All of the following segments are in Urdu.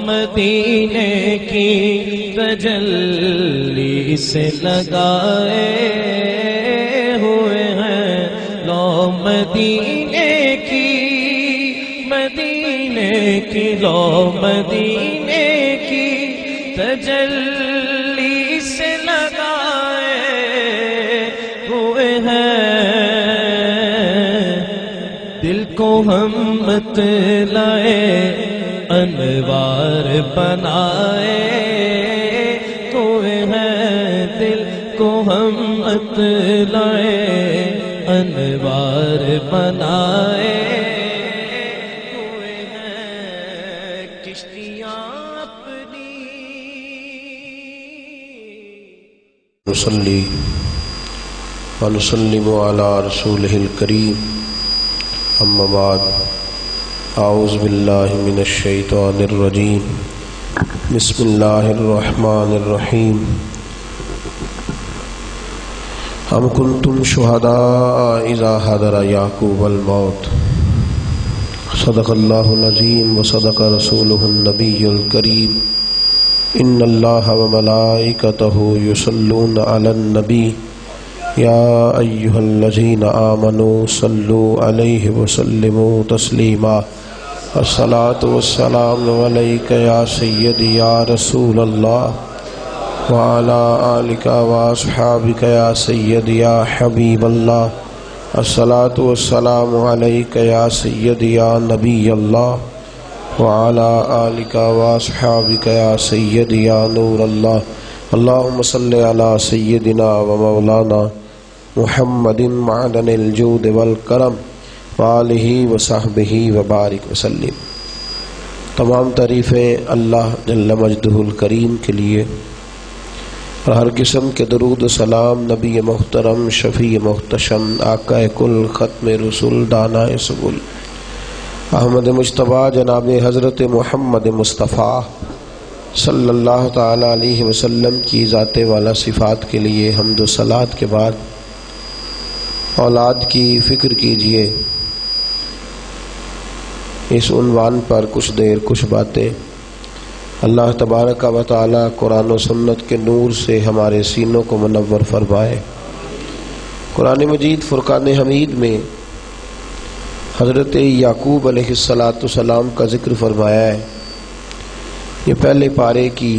مدینے کی تجلی سے لگائے ہوئے ہیں، لو مدینے کی لو مدینے کی تجلی سے لگائے ہوئے ہیں، دل کو ہم مطلعے انوار بنائے ہوئے ہیں، دل کو ہم مطلعے انوار بنائے ہوئے ہیں، کشتیاں اپنی نصلی ونسلم علی رسولہ الکریم، اما بعد، اعوذ باللہ من الشیطان الرجیم، بسم اللہ الرحمن الرحیم۔ ام کنتم شہداء اذا حضر یعقوب الموت، صدق اللہ العظیم وصدق رسولہ النبی الکریم۔ ان اللہ وملائکتہ یصلون علی النبی یا ایہا الذین آمنوا صلوا علیہ وسلموا تسلیما۔ الصلاۃ والسلام علیک یا سیدی یا رسول اللہ وعلی آلک واصحابک یا سیدی یا حبیب اللہ۔ الصلاۃ والسلام علیک یا سیدی یا نبی اللہ وعلی آلک واصحابک یا سیدی یا نور اللہ۔ اللہم صلی علی سیدنا و مولانا محمد معدن الجود والکرم وآلہ وصحبہ وبارک وسلم۔ تمام تعریفیں اللہ جل مجدہ الکریم کے لیے، اور ہر قسم کے درود و سلام نبی محترم، شفیع محتشم، آقا کل، ختم رسول، دانا سبل، احمد مجتبیٰ جناب حضرت محمد مصطفیٰ صلی اللہ تعالی علیہ وسلم کی ذات والا صفات کے لیے حمد و صلات کے بعد اولاد کی فکر کیجئے۔ اس عنوان پر کچھ دیر کچھ باتیں اللہ تبارک و تعالی قرآن و سنت کے نور سے ہمارے سینوں کو منور فرمائے۔ قرآن مجید فرقان حمید میں حضرت یعقوب علیہ السلام کا ذکر فرمایا ہے۔ یہ پہلے پارے کی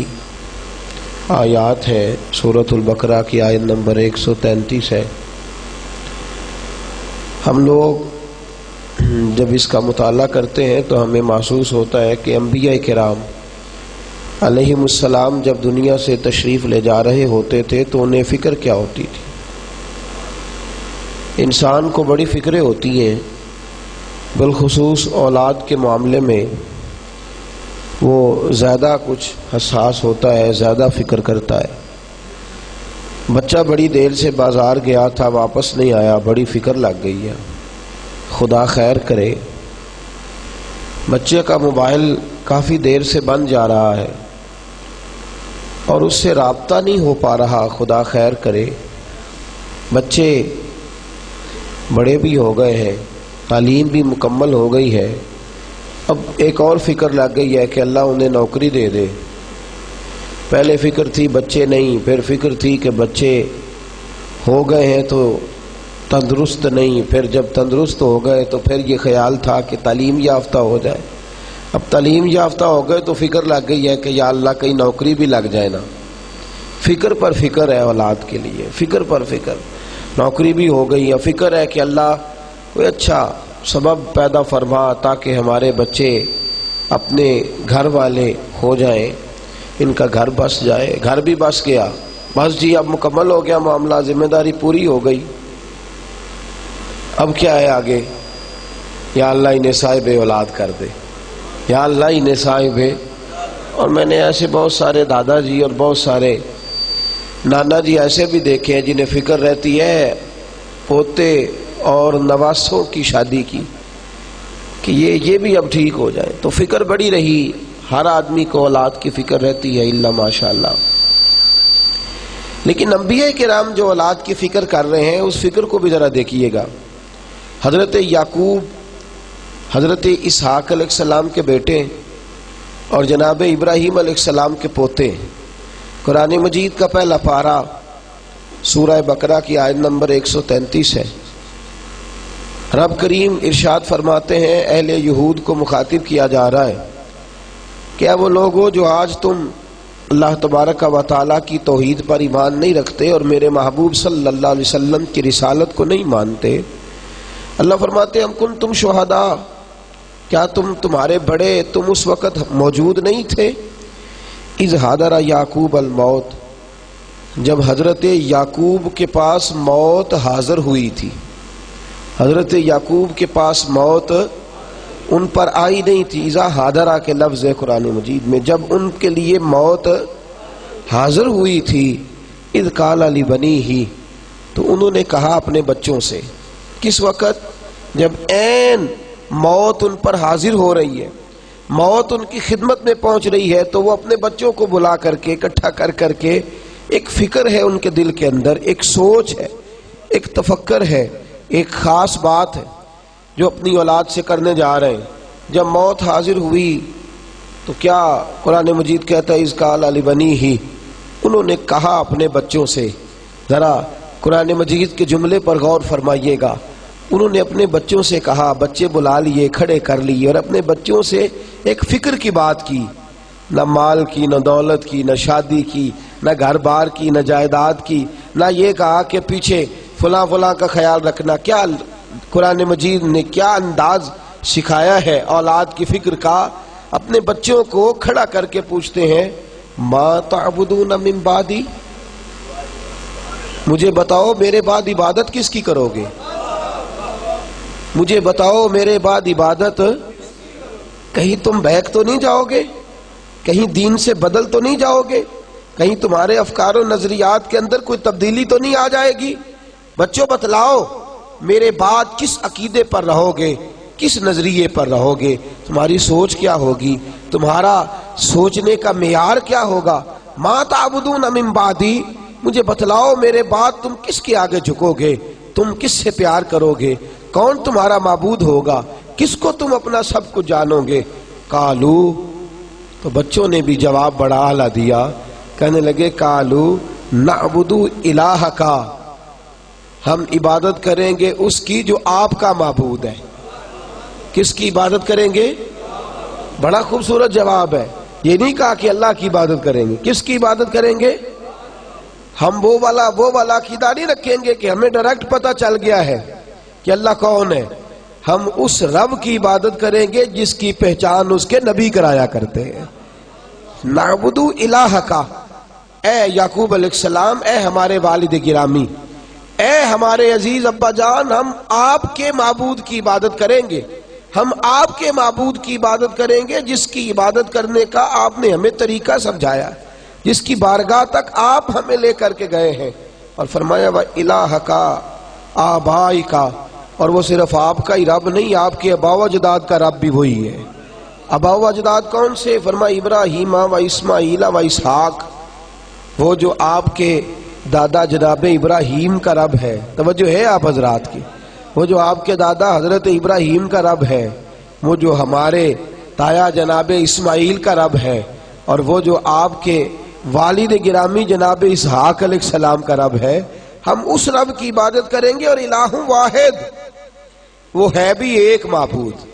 آیات ہے، سورۃ البقرہ کی آیت نمبر 133 ہے۔ ہم لوگ جب اس کا مطالعہ کرتے ہیں تو ہمیں محسوس ہوتا ہے کہ انبیاء کرام علیہم السلام جب دنیا سے تشریف لے جا رہے ہوتے تھے تو انہیں فکر کیا ہوتی تھی۔ انسان کو بڑی فکریں ہوتی ہیں، بالخصوص اولاد کے معاملے میں وہ زیادہ کچھ حساس ہوتا ہے، زیادہ فکر کرتا ہے۔ بچہ بڑی دیر سے بازار گیا تھا، واپس نہیں آیا، بڑی فکر لگ گئی ہے، خدا خیر کرے۔ بچے کا موبائل کافی دیر سے بند جا رہا ہے اور اس سے رابطہ نہیں ہو پا رہا، خدا خیر کرے۔ بچے بڑے بھی ہو گئے ہیں، تعلیم بھی مکمل ہو گئی ہے، اب ایک اور فکر لگ گئی ہے کہ اللہ انہیں نوکری دے دے۔ پہلے فکر تھی بچے نہیں، پھر فکر تھی کہ بچے ہو گئے ہیں تو تندرست نہیں، پھر جب تندرست ہو گئے تو پھر یہ خیال تھا کہ تعلیم یافتہ ہو جائے۔ اب تعلیم یافتہ ہو گئے تو فکر لگ گئی ہے کہ یا اللہ کہیں نوکری بھی لگ جائے نا۔ فکر پر فکر ہے اولاد کے لیے، فکر پر فکر، نوکری بھی ہو گئی ہے، فکر ہے کہ اللہ کوئی اچھا سبب پیدا فرما تاکہ ہمارے بچے اپنے گھر والے ہو جائیں، ان کا گھر بس جائے۔ گھر بھی بس گیا، بس جی اب مکمل ہو گیا معاملہ، ذمہ داری پوری ہو گئی۔ اب کیا ہے آگے؟ یا اللہ انہیں صاحب اولاد کر دے، یا اللہ انہیں صاحب۔ اور میں نے ایسے بہت سارے دادا جی اور بہت سارے نانا جی ایسے بھی دیکھے ہیں جنہیں فکر رہتی ہے پوتے اور نواسوں کی شادی کی کہ یہ بھی اب ٹھیک ہو جائے۔ تو فکر بڑی رہی، ہر آدمی کو اولاد کی فکر رہتی ہے الا ماشاء اللہ۔ لیکن انبیاء کرام جو اولاد کی فکر کر رہے ہیں اس فکر کو بھی ذرا دیکھیے گا۔ حضرت یعقوب حضرت اسحاق علیہ السلام کے بیٹے، اور جناب ابراہیم علیہ السلام کے پوتے ہیں۔ قرآن مجید کا پہلا پارہ سورہ بقرہ کی آیت نمبر 133 ہے۔ رب کریم ارشاد فرماتے ہیں، اہل یہود کو مخاطب کیا جا رہا ہے کہ وہ لوگوں جو آج تم اللہ تبارک و تعالیٰ کی توحید پر ایمان نہیں رکھتے اور میرے محبوب صلی اللہ علیہ وسلم کی رسالت کو نہیں مانتے، اللہ فرماتے ہم کنتم شہداء، کیا تمہارے بڑے تم اس وقت موجود نہیں تھے؟ اذ حضر یعقوب الموت، جب حضرت یعقوب کے پاس موت حاضر ہوئی تھی۔ حضرت یعقوب کے پاس موت ان پر آئی نہیں تھی۔ اذا حاضرہ کے لفظ ہے قرآن مجید میں، جب ان کے لیے موت حاضر ہوئی تھی۔ اذ قال لبنیہ، تو انہوں نے کہا اپنے بچوں سے، کس وقت؟ جب عین موت ان پر حاضر ہو رہی ہے، موت ان کی خدمت میں پہنچ رہی ہے، تو وہ اپنے بچوں کو بلا کر کے اکٹھا کر کے ایک فکر ہے ان کے دل کے اندر، ایک سوچ ہے، ایک تفکر ہے، ایک خاص بات ہے جو اپنی اولاد سے کرنے جا رہے ہیں۔ جب موت حاضر ہوئی تو کیا قرآن مجید کہتا ہے اذ قال لبنیہ، انہوں نے کہا اپنے بچوں سے، ذرا قرآن مجید کے جملے پر غور فرمائیے گا، انہوں نے اپنے بچوں سے کہا، بچے بلا لیے، کھڑے کر لیے اور اپنے بچوں سے ایک فکر کی بات کی، نہ مال کی، نہ دولت کی، نہ شادی کی، نہ گھر بار کی، نہ جائیداد کی، نہ یہ کہا کہ پیچھے فلاں فلاں کا خیال رکھنا۔ کیا قرآن مجید نے کیا انداز سکھایا ہے اولاد کی فکر کا؟ اپنے بچوں کو کھڑا کر کے پوچھتے ہیں، ما تعبدون من بعدی، مجھے بتاؤ میرے بعد عبادت کس کی کرو گے؟ مجھے بتاؤ میرے بعد عبادت، کہیں تم بہک تو نہیں جاؤ گے؟ کہیں دین سے بدل تو نہیں جاؤ گے؟ کہیں تمہارے افکار و نظریات کے اندر کوئی تبدیلی تو نہیں آ جائے گی؟ بچوں بتلاؤ میرے بعد کس عقیدے پر رہو گے، کس نظریے پر رہو گے، تمہاری سوچ کیا ہوگی، تمہارا سوچنے کا معیار کیا ہوگا؟ ما تعبدون من بعدی، مجھے بتلاؤ میرے بعد تم کس کے آگے جھکو گے، تم کس سے پیار کرو گے، کون تمہارا معبود ہوگا، کس کو تم اپنا سب کچھ جانو گے؟ قالو، تو بچوں نے بھی جواب بڑا اعلیٰ دیا، کہنے لگے قالو نعبد الہک، ہم عبادت کریں گے اس کی جو آپ کا معبود ہے۔ کس کی عبادت کریں گے؟ بڑا خوبصورت جواب ہے، یہ نہیں کہا کہ اللہ کی عبادت کریں گے، کس کی عبادت کریں گے؟ ہم وہ والا عقیدہ نہیں رکھیں گے کہ ہمیں ڈائریکٹ پتہ چل گیا ہے کہ اللہ کون ہے، ہم اس رب کی عبادت کریں گے جس کی پہچان اس کے نبی کرایا کرتے ہیں۔ نعبد الہک، اے یعقوب علیہ السلام، اے ہمارے والد گرامی، اے ہمارے عزیز ابا جان، ہم آپ کے معبود کی عبادت کریں گے، ہم آپ کے معبود کی عبادت کریں گے جس کی عبادت کرنے کا آپ نے ہمیں طریقہ سمجھایا، جس کی بارگاہ تک آپ ہمیں لے کر کے گئے ہیں۔ اور فرمایا وَإِلَٰهَكَ آبَائِكَ، اور وہ صرف آپ کا ہی رب نہیں، آپ کے آباء و اجداد کا رب بھی وہی ہے۔ آباء و اجداد کون سے؟ فرمایا ابراہیم و اسماعیل و اسحاق، وہ جو آپ کے دادا جناب ابراہیم کا رب ہے، توجہ ہے آپ حضرات کی، وہ جو آپ کے دادا حضرت ابراہیم کا رب ہے، وہ جو ہمارے تایا جناب اسماعیل کا رب ہے، اور وہ جو آپ کے والد گرامی جناب اسحاق علیہ السلام کا رب ہے، ہم اس رب کی عبادت کریں گے۔ اور الہ واحد، وہ ہے بھی ایک معبود،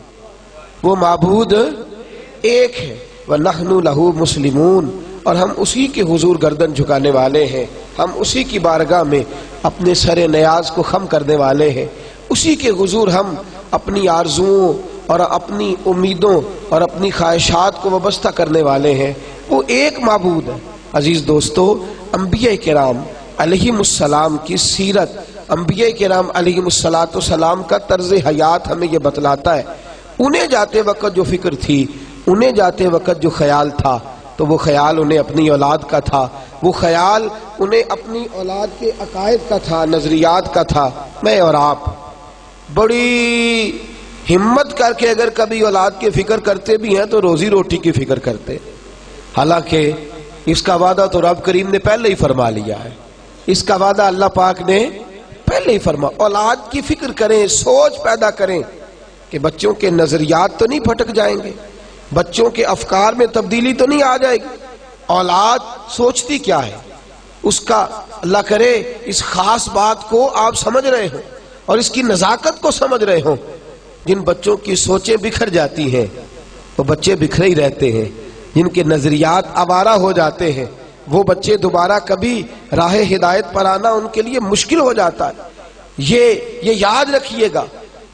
وہ معبود ایک ہے۔ وَنَحْنُ لَهُ مُسْلِمُونَ، اور ہم اسی کے حضور گردن جھکانے والے ہیں، ہم اسی کی بارگاہ میں اپنے سر نیاز کو خم کرنے والے ہیں، اسی کے حضور ہم اپنی آرزوؤں اور اپنی امیدوں اور اپنی خواہشات کو وابستہ کرنے والے ہیں۔ وہ ایک معبود ہے۔ عزیز دوستو، انبیاء کرام علیہم السلام کی سیرت، انبیاء کرام علیہم السلام کا طرز حیات ہمیں یہ بتلاتا ہے۔ انہیں جاتے وقت جو فکر تھی، انہیں جاتے وقت جو خیال تھا، تو وہ خیال انہیں اپنی اولاد کا تھا، وہ خیال انہیں اپنی اولاد کے عقائد کا تھا، نظریات کا تھا۔ میں اور آپ بڑی ہمت کر کے اگر کبھی اولاد کی فکر کرتے بھی ہیں تو روزی روٹی کی فکر کرتے، حالانکہ اس کا وعدہ تو رب کریم نے پہلے ہی فرما لیا ہے، اس کا وعدہ اللہ پاک نے پہلے ہی فرما۔ اولاد کی فکر کریں، سوچ پیدا کریں کہ بچوں کے نظریات تو نہیں پھٹک جائیں گے، بچوں کے افکار میں تبدیلی تو نہیں آ جائے گی؟ اولاد سوچتی کیا ہے اس کا اللہ کرے اس خاص بات کو آپ سمجھ رہے ہوں اور اس کی نزاکت کو سمجھ رہے ہوں۔ جن بچوں کی سوچیں بکھر جاتی ہیں وہ بچے بکھرے ہی رہتے ہیں، جن کے نظریات آوارہ ہو جاتے ہیں وہ بچے دوبارہ کبھی راہ ہدایت پر آنا ان کے لیے مشکل ہو جاتا ہے۔ یہ یاد رکھیے گا،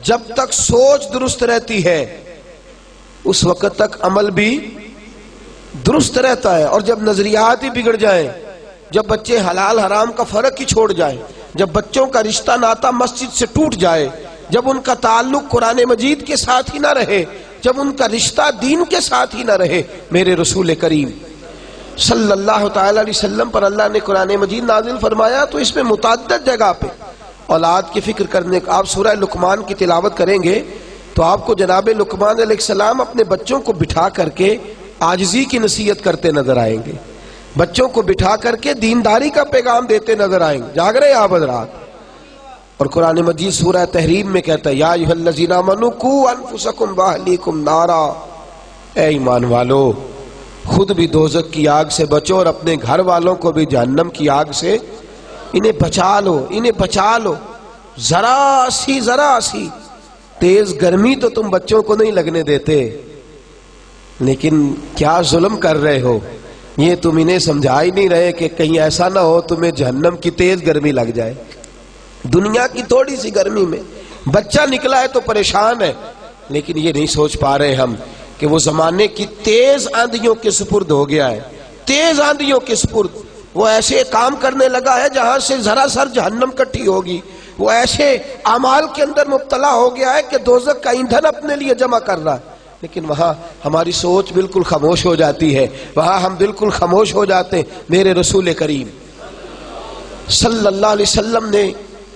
جب تک سوچ درست رہتی ہے اس وقت تک عمل بھی درست رہتا ہے، اور جب نظریات ہی بگڑ جائیں، جب بچے حلال حرام کا فرق ہی چھوڑ جائیں، جب بچوں کا رشتہ ناتا مسجد سے ٹوٹ جائے، جب ان کا تعلق قرآن مجید کے ساتھ ہی نہ رہے، جب ان کا رشتہ دین کے ساتھ ہی نہ رہے، میرے رسول کریم صلی اللہ تعالی علیہ وسلم پر اللہ نے قرآن مجید نازل فرمایا تو اس میں متعدد جگہ پہ اولاد کی فکر کرنے کا۔ آپ سورہ لقمان کی تلاوت کریں گے تو آپ کو جناب لقمان علیہ السلام اپنے بچوں کو بٹھا کر کے عاجزی کی نصیحت کرتے نظر آئیں گے، بچوں کو بٹھا کر کے دینداری کا پیغام دیتے نظر آئیں گے۔ جاگ رہے آپ حضرات؟ اور قرآن مجید سورہ تحریم میں کہتا ہے یا ایھا الذین آمنوا قوا انفسکم واہلیکم نارا، اے ایمان والو خود بھی دوزخ کی آگ سے بچو اور اپنے گھر والوں کو بھی جہنم کی آگ سے انہیں بچا لو، انہیں بچا لو۔ ذرا سی تیز گرمی تو تم بچوں کو نہیں لگنے دیتے، لیکن کیا ظلم کر رہے ہو، یہ تم انہیں سمجھا ہی نہیں رہے کہ کہیں ایسا نہ ہو تمہیں جہنم کی تیز گرمی لگ جائے۔ دنیا کی تھوڑی سی گرمی میں بچہ نکلا ہے تو پریشان ہے، لیکن یہ نہیں سوچ پا رہے ہم کہ وہ زمانے کی تیز آندھیوں کے سپرد ہو گیا ہے، تیز آندھیوں کے سپرد۔ وہ ایسے کام کرنے لگا ہے جہاں سے ذرا سر جہنم کٹھی ہوگی، وہ ایسے اعمال کے اندر مبتلا ہو گیا ہے کہ دوزخ کا ایندھن اپنے لیے جمع کر رہا ہے، لیکن وہاں ہماری سوچ بالکل خاموش ہو جاتی ہے، وہاں ہم بالکل خاموش ہو جاتے ہیں۔ میرے رسول کریم صلی اللہ علیہ وسلم نے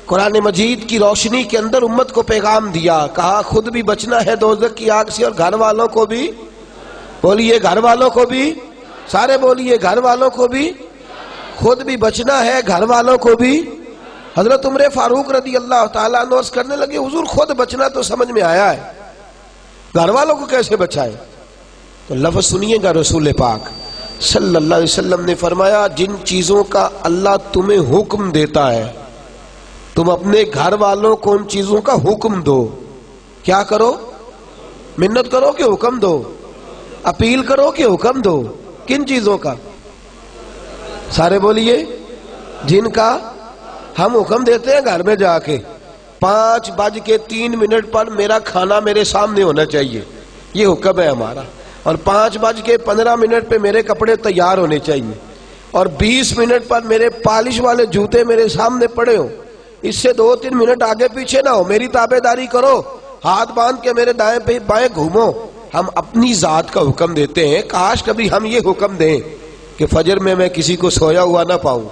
قرآن مجید کی روشنی کے اندر امت کو پیغام دیا، کہا خود بھی بچنا ہے دوزخ کی آگ سے اور گھر والوں کو بھی، بولیے گھر والوں کو بھی، سارے بولیے گھر والوں کو بھی، خود بھی بچنا ہے گھر والوں کو بھی۔ حضرت عمر فاروق رضی اللہ تعالیٰ عنہ عرض کرنے لگے حضور خود بچنا تو سمجھ میں آیا ہے، گھر والوں کو کیسے بچائے؟ تو لفظ سنیے گا، رسول پاک صلی اللہ علیہ وسلم نے فرمایا جن چیزوں کا اللہ تمہیں حکم دیتا ہے تم اپنے گھر والوں کو ان چیزوں کا حکم دو۔ کیا کرو؟ منت کرو کہ حکم دو؟ اپیل کرو کہ حکم دو؟ کن چیزوں کا؟ سارے بولیے، جن کا ہم حکم دیتے ہیں گھر میں جا کے 5:03 پر میرا کھانا میرے سامنے ہونا چاہیے، یہ حکم ہے ہمارا، اور 5:15 پہ میرے کپڑے تیار ہونے چاہیے، اور 20 منٹ پر میرے پالش والے جوتے میرے سامنے پڑے ہوں، اس سے 2-3 منٹ آگے پیچھے نہ ہو، میری تابع داری کرو، ہاتھ باندھ کے میرے دائیں پہ بائیں گھومو۔ ہم اپنی ذات کا حکم دیتے ہیں، کاش کبھی ہم یہ حکم دیں کہ فجر میں کسی کو سویا ہوا نہ پاؤں،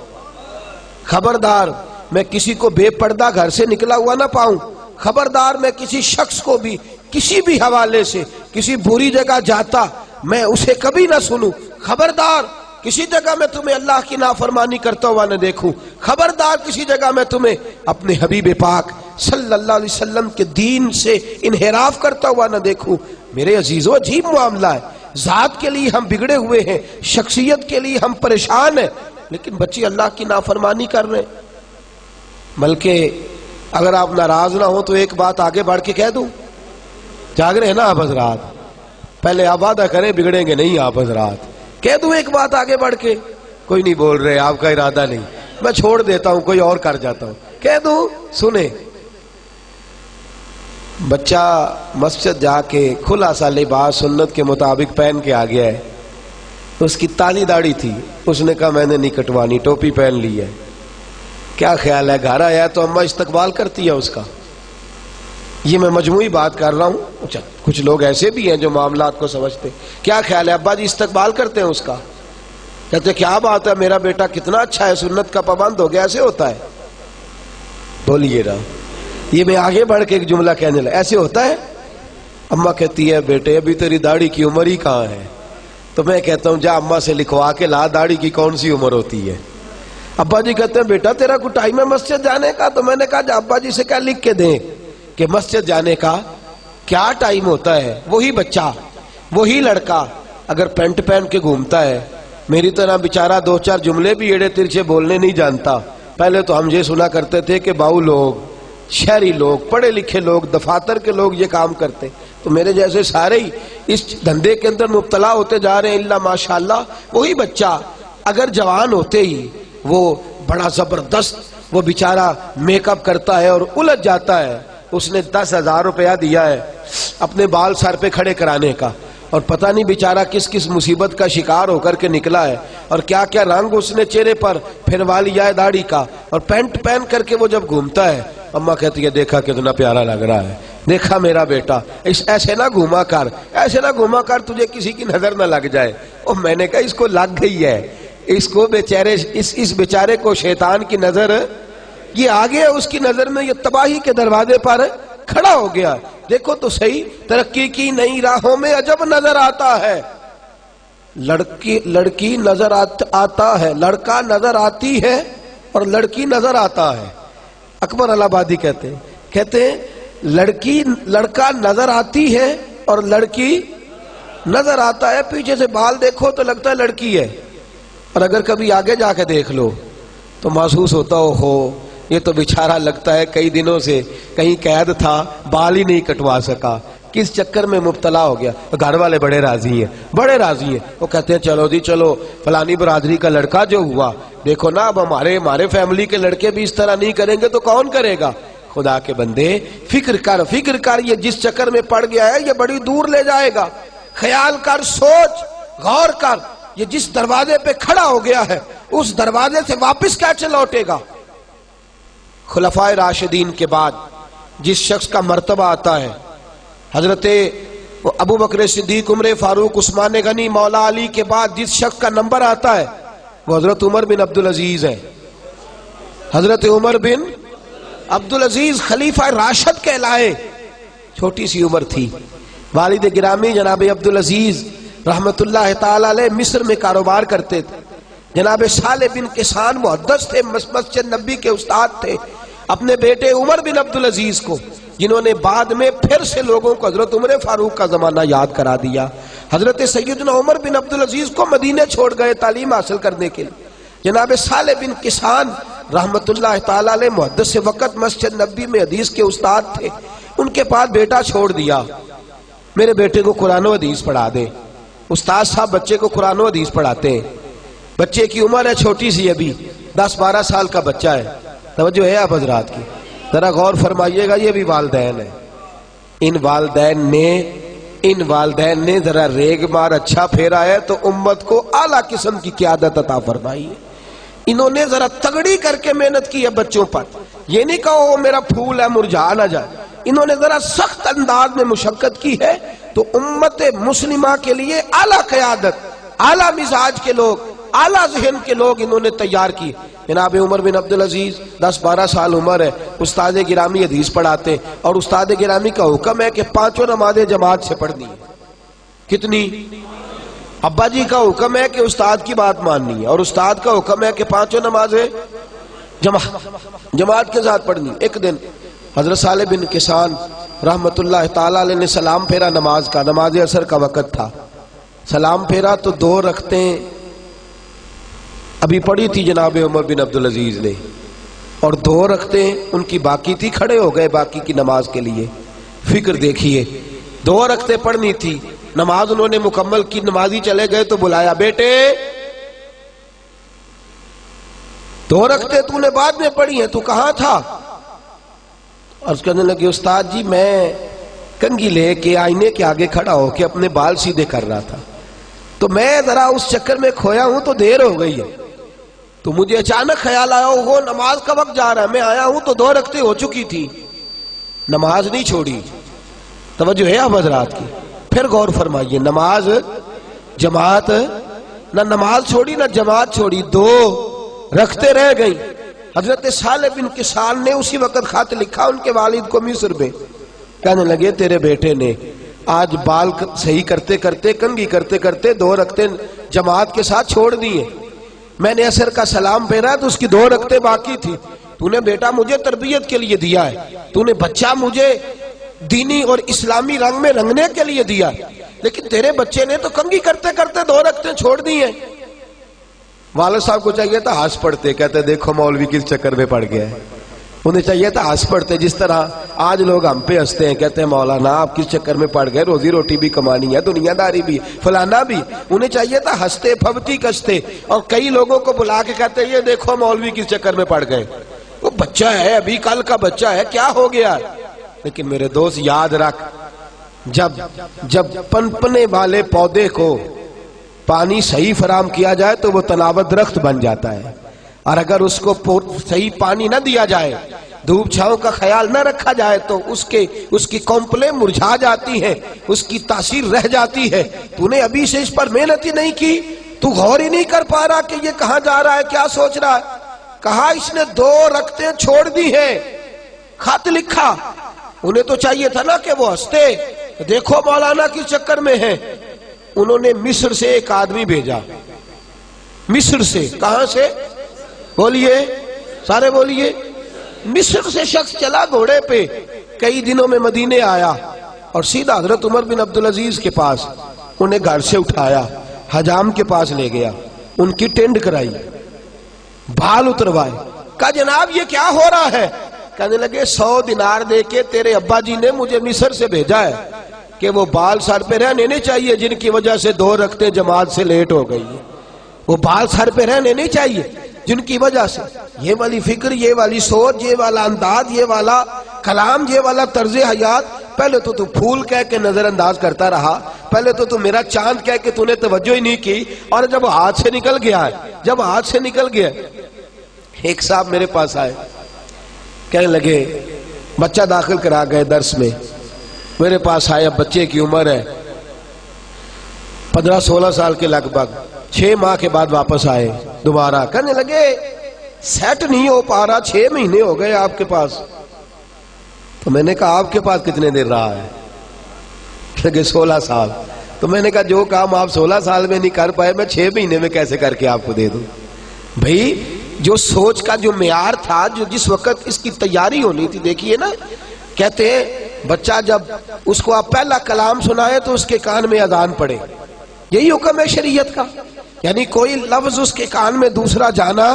خبردار میں کسی کو بے پردہ گھر سے نکلا ہوا نہ پاؤں، خبردار میں کسی شخص کو بھی کسی بھی حوالے سے کسی بری جگہ جاتا میں اسے کبھی نہ سنوں، خبردار کسی جگہ میں تمہیں اللہ کی نافرمانی کرتا ہوا نہ دیکھوں، خبردار کسی جگہ میں تمہیں اپنے حبیب پاک صلی اللہ علیہ وسلم کے دین سے انحراف کرتا ہوا نہ دیکھوں۔ میرے عزیزو عجیب معاملہ ہے، ذات کے لیے ہم بگڑے ہوئے ہیں، شخصیت کے لیے ہم پریشان ہیں، لیکن بچے اللہ کی نافرمانی کر رہے ہیں۔ بلکہ اگر آپ ناراض نہ ہو تو ایک بات آگے بڑھ کے کہہ دوں، جاگ رہے ہیں نا آپ حضرات؟ پہلے آپ وعدہ کریں بگڑیں گے نہیں آپ حضرات، کہہ دوں ایک بات آگے بڑھ کے؟ کوئی نہیں بول رہے، آپ کا ارادہ نہیں، میں چھوڑ دیتا ہوں، کوئی اور کر جاتا ہوں، کہہ دوں؟ سنیں، بچہ مسجد جا کے کھلا سا لباس سنت کے مطابق پہن کے آ گیا ہے، اس کی تالی داڑھی تھی، اس نے کہا میں نے نہیں کٹوانی، ٹوپی پہن لی ہے، کیا خیال ہے گھر آیا تو اماں استقبال کرتی ہے اس کا؟ یہ میں مجموعی بات کر رہا ہوں، اچھا کچھ لوگ ایسے بھی ہیں جو معاملات کو سمجھتے، کیا خیال ہے ابا جی استقبال کرتے ہیں اس کا؟ کہتے کیا بات ہے میرا بیٹا کتنا اچھا ہے، سنت کا پابند ہو گیا، ایسے ہوتا ہے؟ بولیے نا، یہ میں آگے بڑھ کے ایک جملہ کہنے لگا، ایسے ہوتا ہے؟ اماں کہتی ہے بیٹے ابھی تیری داڑھی کی عمر ہی کہاں ہے، تو میں کہتا ہوں جا اماں سے لکھوا کے لا، داڑھی کی کون سی عمر ہوتی ہے؟ ابا جی کہتے ہیں بیٹا تیرا کوئی ٹائم ہے مسجد جانے کا؟ تو میں نے کہا جا ابا جی سے کیا لکھ کے دیں کہ مسجد جانے کا کیا ٹائم ہوتا ہے۔ وہی بچہ وہی لڑکا اگر پینٹ پہن کے گھومتا ہے، میری طرح بیچارہ دو چار جملے بھی ایڑے ترچے بولنے نہیں جانتا، پہلے تو ہم یہ سنا کرتے تھے کہ باؤ لوگ، شہری لوگ، پڑھے لکھے لوگ، دفاتر کے لوگ یہ کام کرتے، تو میرے جیسے سارے ہی اس دھندے کے اندر مبتلا ہوتے جا رہے ہیں الا ماشاءاللہ۔ وہی بچہ اگر جوان ہوتے ہی وہ بڑا زبردست وہ بیچارہ میک اپ کرتا ہے اور الجھ جاتا ہے، اس نے 10,000 روپیہ دیا ہے اپنے بال سر پہ کھڑے کرانے کا، اور پتہ نہیں بیچارہ کس کس مصیبت کا شکار ہو کر کے نکلا ہے، اور کیا کیا رنگ اس نے چہرے پر پھروا لیا ہے داڑھی کا، اور پینٹ پہن کر کے وہ جب گھومتا ہے، اماں کہتی ہے دیکھا کتنا پیارا لگ رہا ہے، دیکھا میرا بیٹا، ایسے نہ گھوما کر، ایسے نہ گھوما کر تجھے کسی کی نظر نہ لگ جائے۔ اور میں نے کہا اس کو لگ گئی ہے، اس کو بیچارے اس بیچارے کو شیطان کی نظر یہ آگے اس کی نظر میں یہ تباہی کے دروازے پر کھڑا ہو گیا۔ دیکھو تو صحیح، ترقی کی نئی راہوں میں عجب نظر آتا ہے، لڑکی نظر آتا ہے، لڑکا نظر آتی ہے اور لڑکی نظر آتا ہے۔ اکبر الہ آبادی کہتے ہیں لڑکا نظر آتی ہے اور لڑکی نظر آتا ہے، پیچھے سے بال دیکھو تو لگتا ہے لڑکی ہے، اور اگر کبھی آگے جا کے دیکھ لو تو محسوس ہوتا ہو یہ تو بیچارہ لگتا ہے کئی دنوں سے کہیں قید تھا، بال ہی نہیں کٹوا سکا، کس چکر میں مبتلا ہو گیا۔ گھر والے بڑے راضی ہیں، بڑے راضی ہیں، وہ کہتے ہیں چلو جی چلو فلانی برادری کا لڑکا جو ہوا، دیکھو نا اب ہمارے فیملی کے لڑکے بھی اس طرح نہیں کریں گے تو کون کرے گا۔ خدا کے بندے فکر کر، یہ جس چکر میں پڑ گیا ہے یہ بڑی دور لے جائے گا، خیال کر، سوچ، غور کر، یہ جس دروازے پہ کھڑا ہو گیا ہے اس دروازے سے واپس کیسے لوٹے گا۔ خلفائے راشدین کے بعد جس شخص کا مرتبہ آتا ہے، حضرت ابو بکر صدیق، عمر فاروق، عثمان غنی، مولا علی کے بعد جس شخص کا نمبر آتا ہے وہ حضرت عمر بن عبدالعزیز ہے۔ حضرت عمر بن عبدالعزیز خلیفہ راشد کہلائے، چھوٹی سی عمر تھی، والد گرامی جناب عبدالعزیز رحمت اللہ تعالی علیہ مصر میں کاروبار کرتے تھے، جناب صالح بن کسان محدث تھے، مسجد نبی کے استاد تھے، اپنے بیٹے عمر بن عبدالعزیز کو، جنہوں نے بعد میں پھر سے لوگوں کو حضرت عمر فاروق کا زمانہ یاد کرا دیا۔ حضرت سیدنا عمر بن عبدالعزیز کو مدینے چھوڑ گئے تعلیم حاصل کرنے کے لیے۔ جناب صالح بن کسان رحمت اللہ تعالی علیہ محدث وقت مسجد نبی میں حدیث کے استاد تھے، ان کے پاس بیٹا چھوڑ دیا، میرے بیٹے کو قرآن و حدیث پڑھا دے۔ استاد صاحب بچے کو قرآن و حدیث پڑھاتے ہیں، بچے کی عمر ہے چھوٹی سی، ابھی 10-12 سال کا بچہ ہے۔ توجہ ہے آپ حضرات کی، ذرا غور فرمائیے گا، یہ بھی والدین ہے، ان والدین نے ذرا ریگ مار اچھا پھیرا ہے تو امت کو اعلیٰ قسم کی قیادت عطا فرمائی ہے۔ انہوں نے ذرا تگڑی کر کے محنت کی ہے بچوں پر، یہ نہیں کہو وہ میرا پھول ہے مرجھا نہ جائے، انہوں نے ذرا سخت انداز میں مشقت کی ہے تو امت مسلمہ کے لیے اعلیٰ قیادت، اعلیٰ مزاج کے لوگ، اعلیٰ ذہن کے لوگ انہوں نے تیار کی۔ جناب عمر بن عبدالعزیز 10-12 سال عمر ہے، استاد گرامی حدیث پڑھاتے، اور استاد گرامی کا حکم ہے کہ 5 نمازیں جماعت سے پڑھنی ہے۔ کتنی؟ ابا جی کا حکم ہے کہ استاد کی بات ماننی ہے، اور استاد کا حکم ہے کہ 5 نمازیں جماعت کے ساتھ پڑھنی۔ ایک دن حضرت صالح بن کسان رحمت اللہ تعالی علیہ نے سلام پھیرا نماز کا، نماز عصر کا وقت تھا، سلام پھیرا تو 2 رکعتیں ابھی پڑھی تھی جناب عمر بن عبدالعزیز نے، اور 2 رکعتیں ان کی باقی تھی، کھڑے ہو گئے باقی کی نماز کے لیے۔ فکر دیکھیے، 2 رکعتیں پڑھنی تھی، نماز انہوں نے مکمل کی، نمازی چلے گئے تو بلایا، بیٹے 2 رکعتیں تو نے بعد میں پڑھی ہیں، تو کہاں تھا؟ عرض کرنے لگے استاد جی میں کنگھی لے کے آئینے کے آگے کھڑا ہو کے اپنے بال سیدھے کر رہا تھا، تو میں ذرا اس چکر میں کھویا ہوں تو دیر ہو گئی ہے، تو مجھے اچانک خیال آیا وہ نماز کا وقت جا رہا ہے، میں آیا ہوں تو 2 رکعتیں ہو چکی تھی، نماز نہیں چھوڑی۔ توجہ ہے آپ حضرات کی، پھر غور فرمائیے، نماز جماعت، نہ نماز چھوڑی نہ جماعت چھوڑی، 2 رکعتیں رہ گئی۔ حضرت صالح بن کسان نے اسی وقت خط لکھا ان کے والد کو مصر میں، کہنے لگے تیرے بیٹے نے آج بال صحیح کرتے کرتے، کنگھی کرتے کرتے 2 رکعتیں جماعت کے ساتھ چھوڑ دی ہیں، میں نے عصر کا سلام پھیرا تو اس کی 2 رکعتیں باقی تھی، تو نے بیٹا مجھے تربیت کے لیے دیا ہے، تو نے بچہ مجھے دینی اور اسلامی رنگ میں رنگنے کے لیے دیا، لیکن تیرے بچے نے تو کنگھی کرتے کرتے 2 رکعتیں چھوڑ دی ہیں۔ والد صاحب کو چاہیے تھا ہنس پڑتے، کہتے دیکھو مولوی کس چکر میں پڑ گیا ہے۔ انہیں چاہیے تھا ہنس پڑتے، جس طرح آج لوگ ہم پہ ہنستے ہیں، کہتے ہیں مولانا آپ کس چکر میں پڑ گئے، روزی روٹی بھی کمانی ہے، دنیا داری بھی، فلانا بھی۔ انہیں چاہیے تھا ہنستے پھبتی کستے، اور کئی لوگوں کو بلا کے کہتے ہیں یہ دیکھو مولوی کس چکر میں پڑ گئے، وہ بچہ ہے، ابھی کل کا بچہ ہے، کیا ہو گیا۔ لیکن میرے دوست یاد رکھ، جب پنپنے والے پودے کو پانی صحیح فراہم کیا جائے تو وہ تناور درخت بن جاتا ہے، اور اگر اس کو صحیح پانی نہ دیا جائے، دھوپ چھاؤں کا خیال نہ رکھا جائے تو اس کی کونپلیں مرجھا جاتی ہیں، اس کی تاثیر رہ جاتی ہے۔ تو نے ابھی سے اس پر محنت ہی نہیں کی، تو غور ہی نہیں کر پا رہا کہ یہ کہاں جا رہا ہے، کیا سوچ رہا ہے۔ کہا اس نے 2 رکعتیں چھوڑ دی ہیں، خط لکھا۔ انہیں تو چاہیے تھا نا کہ وہ ہنستے، دیکھو مولانا کس چکر میں ہے۔ انہوں نے مصر سے ایک آدمی بھیجا، مصر سے، کہاں سے بولیے، سارے بولیے، مصر سے شخص چلا گھوڑے پہ، کئی دنوں میں مدینے آیا اور سیدھا حضرت عمر بن عبدالعزیز کے پاس، انہیں گھر سے اٹھایا، حجام کے پاس لے گیا، ان کی ٹینڈ کرائی، بال اتروائے، کہا جناب یہ کیا ہو رہا ہے۔ کہنے لگے 100 دینار دے کے تیرے ابا جی نے مجھے مصر سے بھیجا ہے کہ وہ بال سر پہ رہنے نہیں چاہیے جن کی وجہ سے 2 رکعتیں جماعت سے لیٹ ہو گئی، وہ بال سر پہ رہنے نہیں چاہیے جن کی وجہ سے یہ والی فکر، یہ والی سوچ، یہ والا انداز، یہ والا کلام، یہ والا طرز حیات۔ پہلے تو پھول کہہ کے نظر انداز کرتا رہا، پہلے تو میرا چاند کہہ کے تو نے توجہ ہی نہیں کی، اور جب ہاتھ سے نکل گیا ہے، جب ہاتھ سے نکل گیا۔ ایک صاحب میرے پاس آئے، کہنے لگے بچہ داخل کرا گئے درس میں، میرے پاس آیا، بچے کی عمر ہے 15-16 سال کے لگ بھگ، 6 ماہ کے بعد واپس آئے دوبارہ، کہنے لگے سیٹ نہیں ہو پا رہا، 6 مہینے ہو گئے آپ کے پاس۔ تو میں نے کہا آپ کے پاس کتنے دیر رہا ہے؟ لگے 16 سال۔ تو میں نے کہا جو کام آپ 16 سال میں نہیں کر پائے میں 6 مہینے میں کیسے کر کے آپ کو دے دوں۔ بھئی جو سوچ کا جو معیار تھا، جو جس وقت اس کی تیاری ہونی تھی، دیکھیے نا، کہتے ہیں بچہ جب اس کو آپ پہلا کلام سنائے تو اس کے کان میں اذان پڑے، یہی حکم ہے شریعت کا، یعنی کوئی لفظ اس کے کان میں دوسرا جانا۔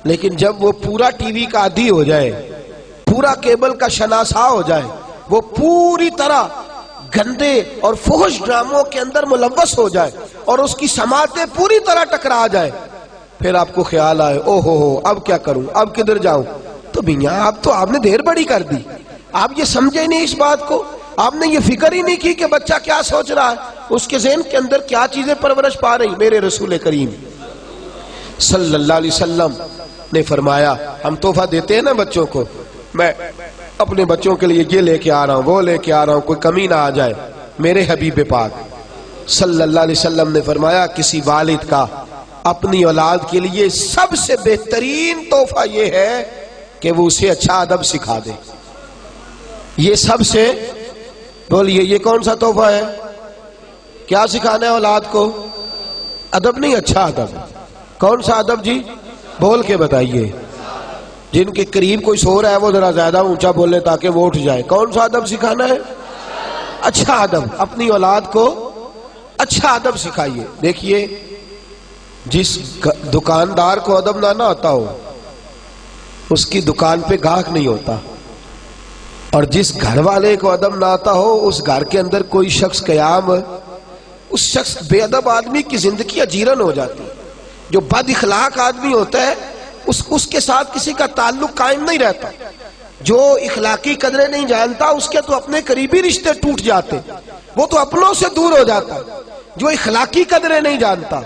لیکن جب وہ پورا ٹی وی کا عادی ہو جائے، پورا کیبل کا شناسا ہو جائے، وہ پوری طرح گندے اور فحش ڈراموں کے اندر ملوث ہو جائے اور اس کی سماعتیں پوری طرح ٹکرا جائے، پھر آپ کو خیال آئے او ہو اب کیا کروں، اب کدھر جاؤں۔ تو میاں آپ نے دیر بڑی کر دی، آپ یہ سمجھے نہیں اس بات کو، آپ نے یہ فکر ہی نہیں کی کہ بچہ کیا سوچ رہا ہے، اس کے ذہن کے اندر کیا چیزیں پرورش پا رہی۔ میرے رسول کریم صلی اللہ علیہ وسلم نے فرمایا، ہم تحفہ دیتے ہیں نا بچوں کو، میں اپنے بچوں کے لیے یہ لے کے آ رہا ہوں، وہ لے کے آ رہا ہوں، کوئی کمی نہ آ جائے۔ میرے حبیب پاک صلی اللہ علیہ وسلم نے فرمایا، کسی والد کا اپنی اولاد کے لیے سب سے بہترین تحفہ یہ ہے کہ وہ اسے اچھا ادب سکھا دے۔ یہ سب سے بولیے، یہ کون سا تحفہ ہے؟ کیا سکھانا ہے اولاد کو؟ ادب نہیں، اچھا ادب۔ کون سا ادب جی؟ بول کے بتائیے۔ جن کے قریب کوئی سو رہا ہے وہ ذرا زیادہ اونچا بولے تاکہ وہ اٹھ جائے۔ کون سا ادب سکھانا ہے؟ اچھا ادب۔ اپنی اولاد کو اچھا ادب سکھائیے۔ دیکھیے، جس دکاندار کو ادب نہ آتا ہو اس کی دکان پہ گاہک نہیں ہوتا، اور جس گھر والے کو ادب نہ آتا ہو اس گھر کے اندر کوئی شخص قیام، اس شخص بے ادب آدمی کی زندگی اجیرن ہو جاتی۔ جو بد اخلاق آدمی ہوتا ہے اس کے ساتھ کسی کا تعلق قائم نہیں رہتا۔ جو اخلاقی قدریں نہیں جانتا اس کے تو اپنے قریبی رشتے ٹوٹ جاتے، وہ تو اپنوں سے دور ہو جاتا۔ جو اخلاقی قدریں نہیں جانتا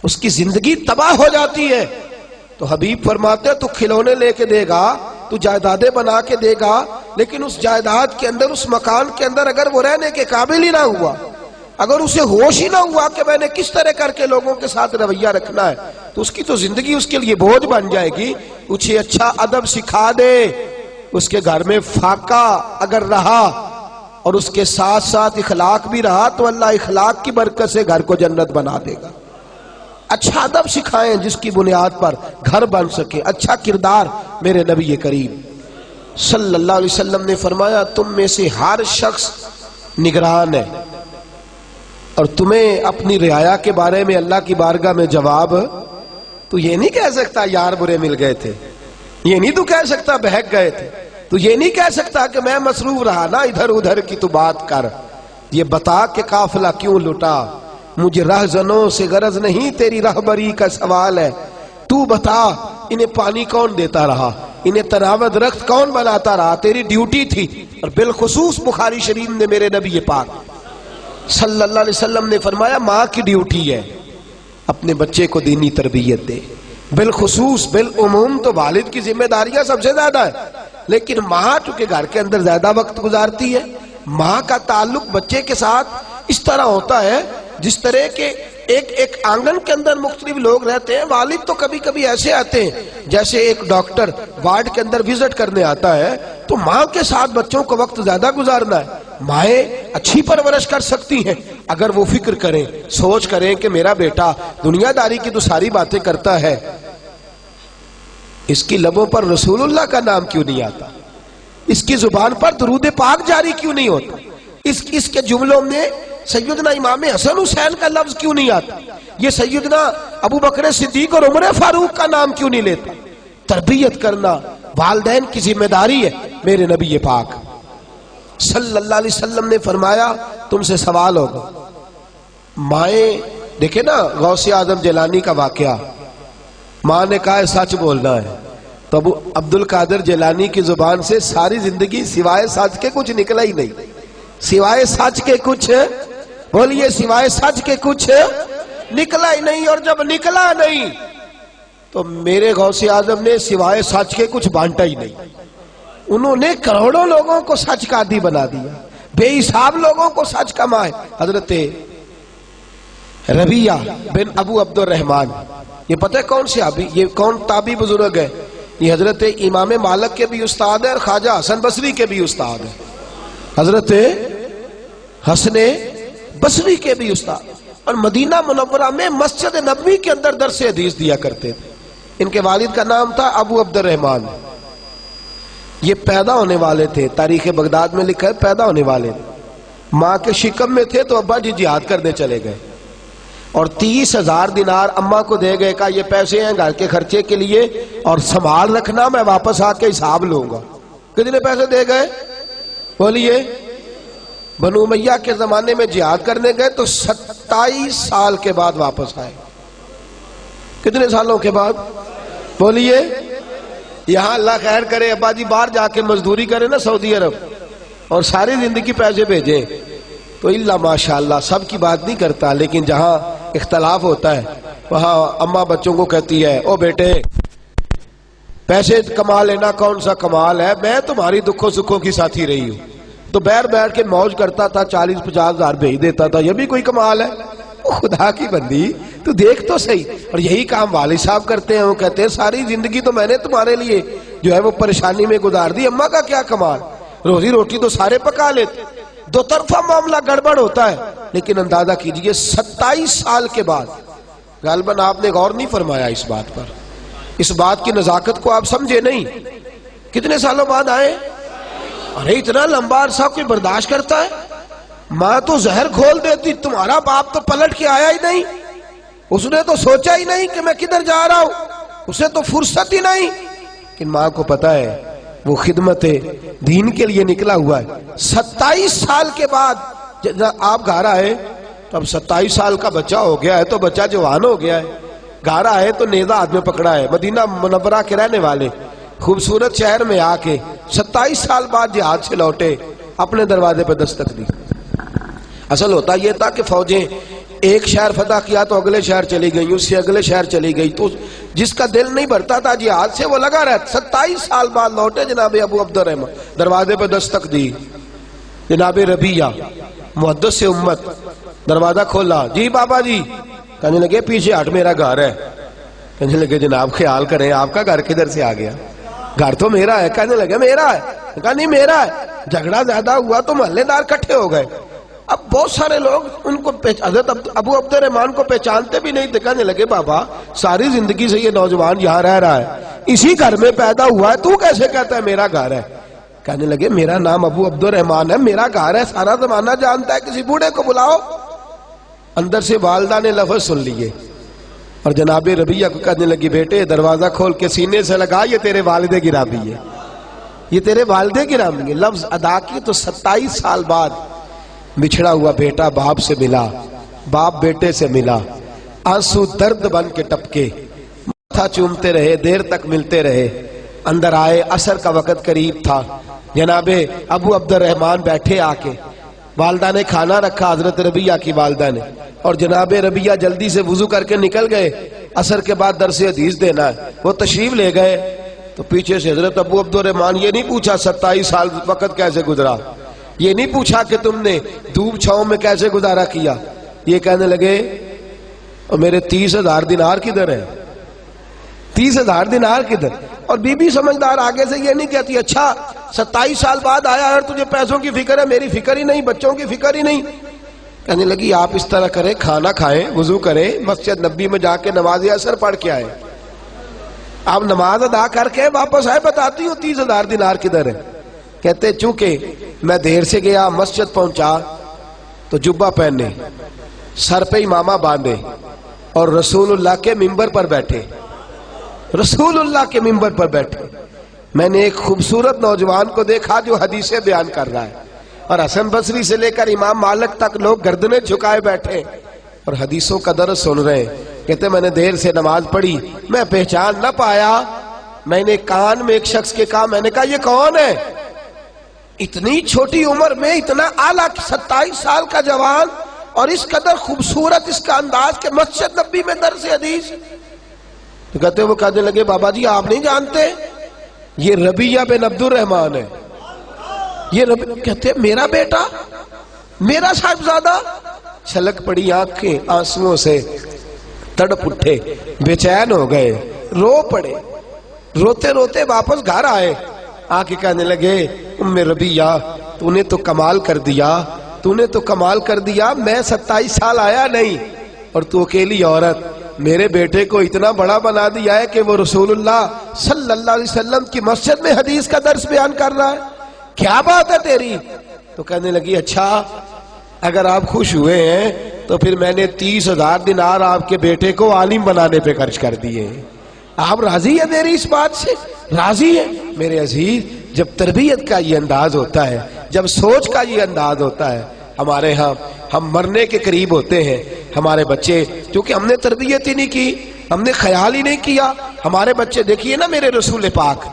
اس کی زندگی تباہ ہو جاتی ہے۔ تو حبیب فرماتے تو کھلونے لے کے دے گا، تو جائیدادیں بنا کے دے گا، لیکن اس جائیداد کے اندر، اس مکان کے اندر اگر وہ رہنے کے قابل ہی نہ ہوا، اگر اسے ہوش ہی نہ ہوا کہ میں نے کس طرح کر کے لوگوں کے ساتھ رویہ رکھنا ہے، تو اس کی تو زندگی اس کے لیے بوجھ بن جائے گی۔ اسے اچھا ادب سکھا دے، اس کے گھر میں فاقہ اگر رہا اور اس کے ساتھ ساتھ اخلاق بھی رہا تو اللہ اخلاق کی برکت سے گھر کو جنت بنا دے گا۔ اچھا ادب سکھائیں جس کی بنیاد پر گھر بن سکے، اچھا کردار۔ میرے نبی کریم صلی اللہ علیہ وسلم نے فرمایا، تم میں سے ہر شخص نگران ہے، اور تمہیں اپنی رعایا کے بارے میں اللہ کی بارگاہ میں جواب، تو یہ نہیں کہہ سکتا یار برے مل گئے تھے، یہ نہیں تو کہہ سکتا بہک گئے تھے، تو یہ نہیں کہہ سکتا کہ میں مصروف رہا نا ادھر ادھر کی تو بات کر، یہ بتا کہ قافلہ کیوں لٹا، مجھے رہزنوں سے غرض نہیں تیری رہبری کا سوال ہے، تو بتا انہیں پانی کون دیتا رہا، انہیں تناوت رخت کون بناتا رہا، تیری ڈیوٹی تھی۔ اور بالخصوص بخاری شریف نے میرے نبی پاک صلی اللہ علیہ وسلم نے فرمایا ماں کی ڈیوٹی ہے اپنے بچے کو دینی تربیت دے، بالخصوص بالعموم تو والد کی ذمہ داریاں سب سے زیادہ ہے، لیکن ماں چونکہ گھر کے اندر زیادہ وقت گزارتی ہے، ماں کا تعلق بچے کے ساتھ اس طرح ہوتا ہے جس طرح کے ایک آنگن کے اندر مختلف لوگ رہتے ہیں، والد تو کبھی کبھی ایسے آتے ہیں جیسے ایک ڈاکٹر وارڈ کے اندر وزٹ کرنے آتا ہے، تو ماں کے ساتھ بچوں کو وقت زیادہ گزارنا ہے۔ مائیں اچھی پرورش کر سکتی ہیں اگر وہ فکر کریں، سوچ کریں کہ میرا بیٹا دنیا داری کی تو ساری باتیں کرتا ہے، اس کی لبوں پر رسول اللہ کا نام کیوں نہیں آتا، اس کی زبان پر درود پاک جاری کیوں نہیں ہوتا، اس کے جملوں میں سیدنا امام حسن حسین کا لفظ کیوں نہیں آتا، یہ سیدنا ابو بکر صدیق اور عمر فاروق کا نام کیوں نہیں لیتا۔ تربیت کرنا والدین کی ذمہ داری ہے۔ میرے نبی پاک صلی اللہ علیہ وسلم نے فرمایا تم سے سوال ہوگا، مائیں دیکھیں نا غوث اعظم جیلانی کا واقعہ، ماں نے کہا ہے سچ بولنا ہے، تو ابو عبد القادر جیلانی کی زبان سے ساری زندگی سوائے سچ کے کچھ نکلا ہی نہیں، سوائے سچ کے کچھ بولیے، سوائے سچ کے کچھ نکلا ہی نہیں، اور جب نکلا نہیں تو میرے غوث اعظم نے سوائے سچ کے کچھ بانٹا ہی نہیں، انہوں نے کروڑوں لوگوں کو سچ کا عادی بنا دیا، بے حساب لوگوں کو سچ کا ماں ہے۔ حضرت ربیہ بن ابو عبد الرحمن، یہ پتہ ہے کون صحابی، یہ کون تابعی بزرگ ہے، یہ حضرت امام مالک کے بھی استاد ہے اور خواجہ حسن بصری کے بھی استاد ہے، حضرت حسن بصری کے بھی استاد، اور مدینہ منورہ میں مسجد نبوی کے اندر درس حدیث دیا کرتے تھے۔ ان کے والد کا نام تھا ابو عبد الرحمن، یہ پیدا ہونے والے تھے، تاریخ بغداد میں لکھا ہے پیدا ہونے والے، ماں کے شکم میں تھے تو ابا جی جہاد کرنے چلے گئے، اور 30,000 دینار اماں کو دے گئے، کہا یہ پیسے ہیں گھر کے خرچے کے لیے اور سنبھال رکھنا، میں واپس آ کے حساب لوں گا۔ کتنے پیسے دے گئے بولیے؟ بنو امیہ کے زمانے میں جہاد کرنے گئے تو 27 سال کے بعد واپس آئے۔ کتنے سالوں کے بعد بولیے؟ یہاں اللہ خیر کرے ابا جی باہر جا کے مزدوری کرے نا سعودی عرب اور ساری زندگی پیسے بھیجیں تو اللہ ماشاءاللہ سب کی بات نہیں کرتا، لیکن جہاں اختلاف ہوتا ہے وہاں اماں بچوں کو کہتی ہے او بیٹے پیسے کما لینا کون سا کمال ہے، میں تمہاری دکھوں سکھوں کی ساتھی رہی ہوں، تو بیٹھ کے موج کرتا تھا، 40-50 ہزار بھیج دیتا تھا، یہ بھی کوئی کمال ہے؟ خدا کی بندی تو دیکھ تو صحیح۔ اور یہی کام والد صاحب کرتے ہیں، وہ کہتے ہیں ساری زندگی تو میں نے تمہارے لیے جو ہے وہ پریشانی میں گزار دی، اماں کا کیا کمال، روزی روٹی تو سارے پکا لیتے، دو طرفہ معاملہ گڑبڑ ہوتا ہے۔ لیکن اندازہ کیجئے 27 سال کے بعد، غالباً آپ نے غور نہیں فرمایا اس بات پر، اس بات کی نزاکت کو آپ سمجھے نہیں، کتنے سالوں بعد آئے؟ ارے اتنا لمبا عرصہ کوئی برداشت کرتا ہے؟ ماں تو زہر کھول دیتی، تمہارا باپ تو پلٹ کے آیا ہی نہیں، اس نے تو سوچا ہی نہیں کہ میں کدھر جا رہا ہوں، اسے تو فرصت ہی نہیں، لیکن ماں کو پتا ہے وہ خدمت دین کے لیے نکلا ہوا ہے۔ 27 سال کے بعد جب آپ گھر آئے تو اب 27 سال کا بچہ ہو گیا ہے، تو بچہ جوان ہو گیا ہے، گھر آئے تو نیزہ ہاتھ میں پکڑا ہے، مدینہ منورہ کے رہنے والے خوبصورت شہر میں آ کے 27 سال بعد جہاد سے لوٹے، اپنے دروازے پہ دستک دی۔ اصل ہوتا یہ تھا کہ فوجیں ایک شہر فتح کیا تو اگلے شہر چلی گئی، اس سے اگلے شہر چلی گئی، تو جس کا دل نہیں بھرتا تھا جہاد سے وہ لگا رہتا۔ 27 سال بعد لوٹے جناب ابو عبد الرحمن، دروازے پہ دستک دی، جناب ربیہ محدث سے امت، دروازہ کھولا، جی بابا جی، کہنے لگے پیچھے ہٹ میرا گھر ہے، کہنے لگے جناب خیال کریں آپ کا گھر کدھر سے آ گیا، گھر تو میرا ہے، کہنے لگے میرا ہے، کہا نہیں میرا ہے، جھگڑا زیادہ ہوا تو محلے دار کٹھے ہو گئے، اب بہت سارے لوگ ان کو حضرت ابو عبد الرحمن کو پہچانتے بھی نہیں تھے، کہنے لگے بابا ساری زندگی سے یہ نوجوان یہاں رہ رہا ہے، اسی گھر میں پیدا ہوا ہے، تو کیسے کہتا ہے میرا گھر ہے؟ کہنے لگے میرا نام ابو عبد الرحمن ہے، میرا گھر ہے، سارا زمانہ جانتا ہے، کسی بوڑھے کو بلاؤ۔ اندر سے والدہ نے لفظ سن لیے اور جناب ربیہ کو کہنے لگی بیٹے دروازہ کھول کے سینے سے لگا، یہ تیرے والد گرامی ہے، یہ تیرے والد گرامی ہے۔ لفظ ادا کی تو 27 سال بعد بچھڑا ہوا بیٹا باپ سے ملا، باپ بیٹے سے ملا، آنسو درد بن کے ٹپکے، ماتھا چومتے رہے، دیر تک ملتے رہے۔ اندر آئے، عصر کا وقت قریب تھا، جناب ابو عبد الرحمن بیٹھے آ کے، والدہ نے کھانا رکھا، حضرت ربیہ کی والدہ نے، اور جناب ربیہ جلدی سے وضو کر کے نکل گئے، عصر کے بعد درس حدیث دینا ہے، وہ تشریف لے گئے تو پیچھے سے حضرت ابو عبد الرحمن یہ نہیں پوچھا 27 سال وقت کیسے گزرا، یہ نہیں پوچھا کہ تم نے دھوپ چھاؤں میں کیسے گزارا کیا، یہ کہنے لگے میرے 30,000 دینار کدھر ہیں، 30,000 دینار کدھر؟ اور بی بی سمجھدار آگے سے یہ نہیں کہتی اچھا 27 سال بعد آیا اور تجھے پیسوں کی فکر ہے، میری فکر ہی نہیں، بچوں کی فکر ہی نہیں۔ کہنے لگی آپ اس طرح کریں، کھانا کھائیں، وضو کریں، مسجد نبی میں جا کے نماز عصر پڑھ کے آئیں، آپ نماز ادا کر کے واپس آئے، بتاتی ہوں 30,000 دینار کدھر ہے۔ کہتے چونکہ میں دیر سے گیا، مسجد پہنچا تو جبہ پہنے، سر پہ امامہ باندھے اور رسول اللہ کے ممبر پر بیٹھے، رسول اللہ کے ممبر پر بیٹھے، میں نے ایک خوبصورت نوجوان کو دیکھا جو حدیثیں بیان کر رہا ہے، اور حسن بصری سے لے کر امام مالک تک لوگ گردنیں جھکائے بیٹھے اور حدیثوں کا درس سن رہے ہیں۔ کہتے میں نے دیر سے نماز پڑھی، میں پہچان نہ پایا، میں نے کان میں ایک شخص کے کہا، میں نے کہا یہ کون ہے؟ اتنی چھوٹی عمر میں اتنا اعلیٰ 27 سال کا جوان اور اس قدر خوبصورت اس کا انداز کہ مسجد نبی میں درس حدیث۔ تو کہتے وہ کہنے لگے بابا جی آپ نہیں جانتے یہ ربیہ بن عبد الرحمن ہے، یہ کہتے میرا بیٹا، میرا صاحبزادہ۔ چھلک پڑی آنکھیں آنسوؤں سے، تڑپ اٹھے، بے چین ہو گئے، رو پڑے، روتے روتے واپس گھر آئے، آ کے کہنے لگے ام ربیہ تو نے تو کمال کر دیا، تو نے تو کمال کر دیا، میں 27 سال آیا نہیں اور تو اکیلی عورت میرے بیٹے کو اتنا بڑا بنا دیا ہے کہ وہ رسول اللہ صلی اللہ علیہ وسلم کی مسجد میں حدیث کا درس بیان کر رہا ہے، کیا بات ہے تیری؟ تو کہنے لگی اچھا اگر آپ خوش ہوئے ہیں تو پھر میں نے 30,000 دینار آپ کے بیٹے کو عالم بنانے پہ خرچ کر دیے، آپ راضی ہیں میری اس بات سے؟ راضی ہیں؟ میرے عزیز جب تربیت کا یہ انداز ہوتا ہے، جب سوچ کا یہ انداز ہوتا ہے، ہمارے ہاں ہم مرنے کے قریب ہوتے ہیں، ہمارے بچے کیونکہ ہم نے تربیت ہی نہیں کی، ہم نے خیال ہی نہیں کیا، ہمارے بچے دیکھیے نا میرے رسول پاک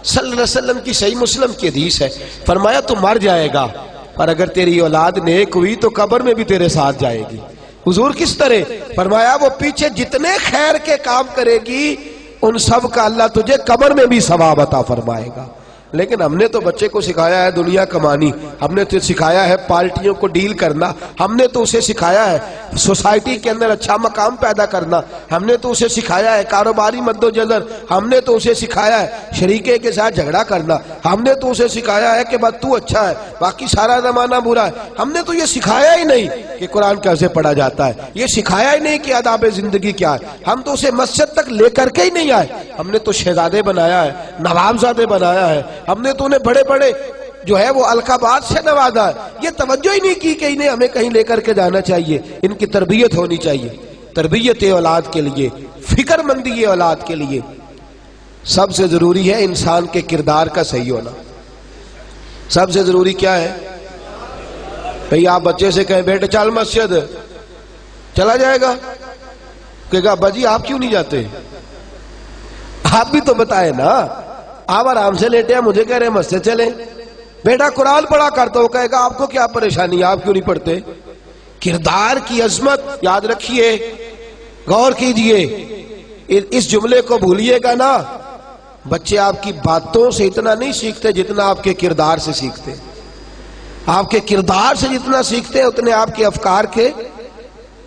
صلی اللہ علیہ وسلم کی صحیح مسلم کی حدیث ہے، فرمایا تو مر جائے گا پر اگر تیری اولاد نیک ہوئی تو قبر میں بھی تیرے ساتھ جائے گی۔ حضور کس طرح؟ فرمایا وہ پیچھے جتنے خیر کے کام کرے گی ان سب کا اللہ تجھے قبر میں بھی ثواب عطا فرمائے گا۔ لیکن ہم نے تو بچے کو سکھایا ہے دنیا کمانی، ہم نے تو سکھایا ہے پارٹیوں کو ڈیل کرنا، ہم نے تو اسے سکھایا ہے سوسائٹی کے اندر اچھا مقام پیدا کرنا، ہم نے تو اسے سکھایا ہے کاروباری مدوجہد، ہم نے تو اسے سکھایا ہے شریکے کے ساتھ جھگڑا کرنا، ہم نے تو اسے سکھایا ہے کہ بس تو اچھا ہے باقی سارا زمانہ برا ہے، ہم نے تو یہ سکھایا ہی نہیں کہ قرآن کیسے پڑھا جاتا ہے، یہ سکھایا ہی نہیں کہ آداب زندگی کیا ہے، ہم تو اسے مسجد تک لے کر کے ہی نہیں آئے، ہم نے تو شہزادے بنایا ہے، نوابزادے بنایا ہے، ہم نے تو انہیں بڑے بڑے جو ہے وہ القابات سے نوازا ہے، یہ توجہ ہی نہیں کی کہ انہیں ہمیں کہیں لے کر کے جانا چاہیے، ان کی تربیت ہونی چاہیے۔ تربیت اولاد کے لیے، فکر مندی اولاد کے لیے سب سے ضروری ہے انسان کے کردار کا صحیح ہونا۔ سب سے ضروری کیا ہے؟ بھئی آپ بچے سے کہیں بیٹے چل مسجد، چلا جائے گا؟ کہے گا ابا جی آپ کیوں نہیں جاتے؟ آپ بھی تو بتائے نا، آپ آرام سے لیٹے ہیں مجھے کہہ رہے ہیں مسجد چلیں، بیٹا قرآن پڑھا کرتا ہو، کہے گا آپ کو کیا پریشانی ہے آپ کیوں نہیں پڑھتے؟ کردار کی عظمت یاد رکھیے، غور کیجئے، اس جملے کو بھولیے گا نا، بچے آپ کی باتوں سے اتنا نہیں سیکھتے جتنا آپ کے کردار سے سیکھتے، آپ کے کردار سے جتنا سیکھتے اتنے آپ کے افکار کے،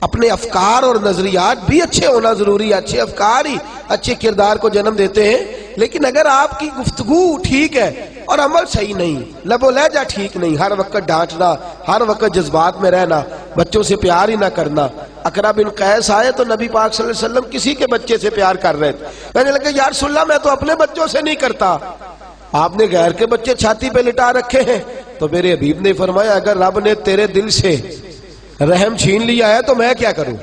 اپنے افکار اور نظریات بھی اچھے ہونا ضروری ہے، اچھے افکار ہی اچھے کردار کو جنم دیتے ہیں۔ لیکن اگر آپ کی گفتگو ٹھیک ہے اور عمل صحیح نہیں، لب و لہجہ ٹھیک نہیں، ہر وقت ڈانٹنا، ہر وقت جذبات میں رہنا، بچوں سے پیار ہی نہ کرنا۔ اقرا بن قیس آئے تو نبی پاک صلی اللہ علیہ وسلم کسی کے بچے سے پیار کر رہے تھے، کہنے لگے یا رسول اللہ میں تو اپنے بچوں سے نہیں کرتا، آپ نے غیر کے بچے چھاتی پہ لٹا رکھے ہیں۔ تو میرے حبیب نے فرمایا اگر رب نے تیرے دل سے رحم چھین لیا ہے تو میں کیا کروں؟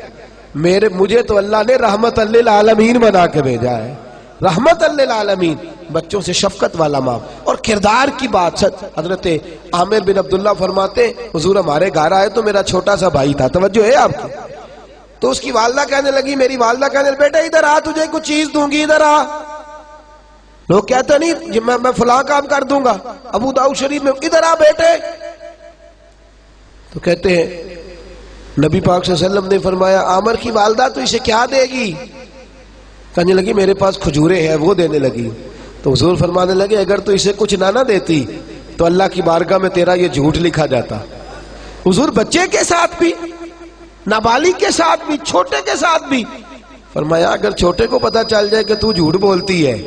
مجھے تو اللہ نے رحمت للعالمین بنا کے بھیجا ہے، رحمت للعالمین، بچوں سے شفقت والا ماں۔ اور کردار کی بات، حضرت عامر بن عبداللہ فرماتے حضور ہمارے گھر آئے تو میرا چھوٹا سا بھائی تھا، توجہ ہے آپ کی، تو اس کی والدہ کہنے لگی، میری والدہ کہنے لگی بیٹا ادھر آ، تجھے کچھ چیز دوں گی، ادھر آ۔ لوگ کہتے نہیں میں فلاں کام کر دوں گا، ابو داؤد شریف میں، ادھر آ بیٹے۔ تو کہتے ہیں نبی پاک صلی اللہ علیہ وسلم نے فرمایا عامر کی والدہ تو اسے کیا دے گی؟ کہنے لگی میرے پاس کھجورے ہیں، وہ دینے لگی۔ تو حضور فرمانے لگے اگر تو اسے کچھ نہ دیتی تو اللہ کی بارگاہ میں تیرا یہ جھوٹ لکھا جاتا۔ حضور بچے کے ساتھ بھی، نابالغ کے ساتھ بھی، چھوٹے کے ساتھ بھی فرمایا اگر چھوٹے کو پتا چل جائے کہ تو جھوٹ بولتی ہے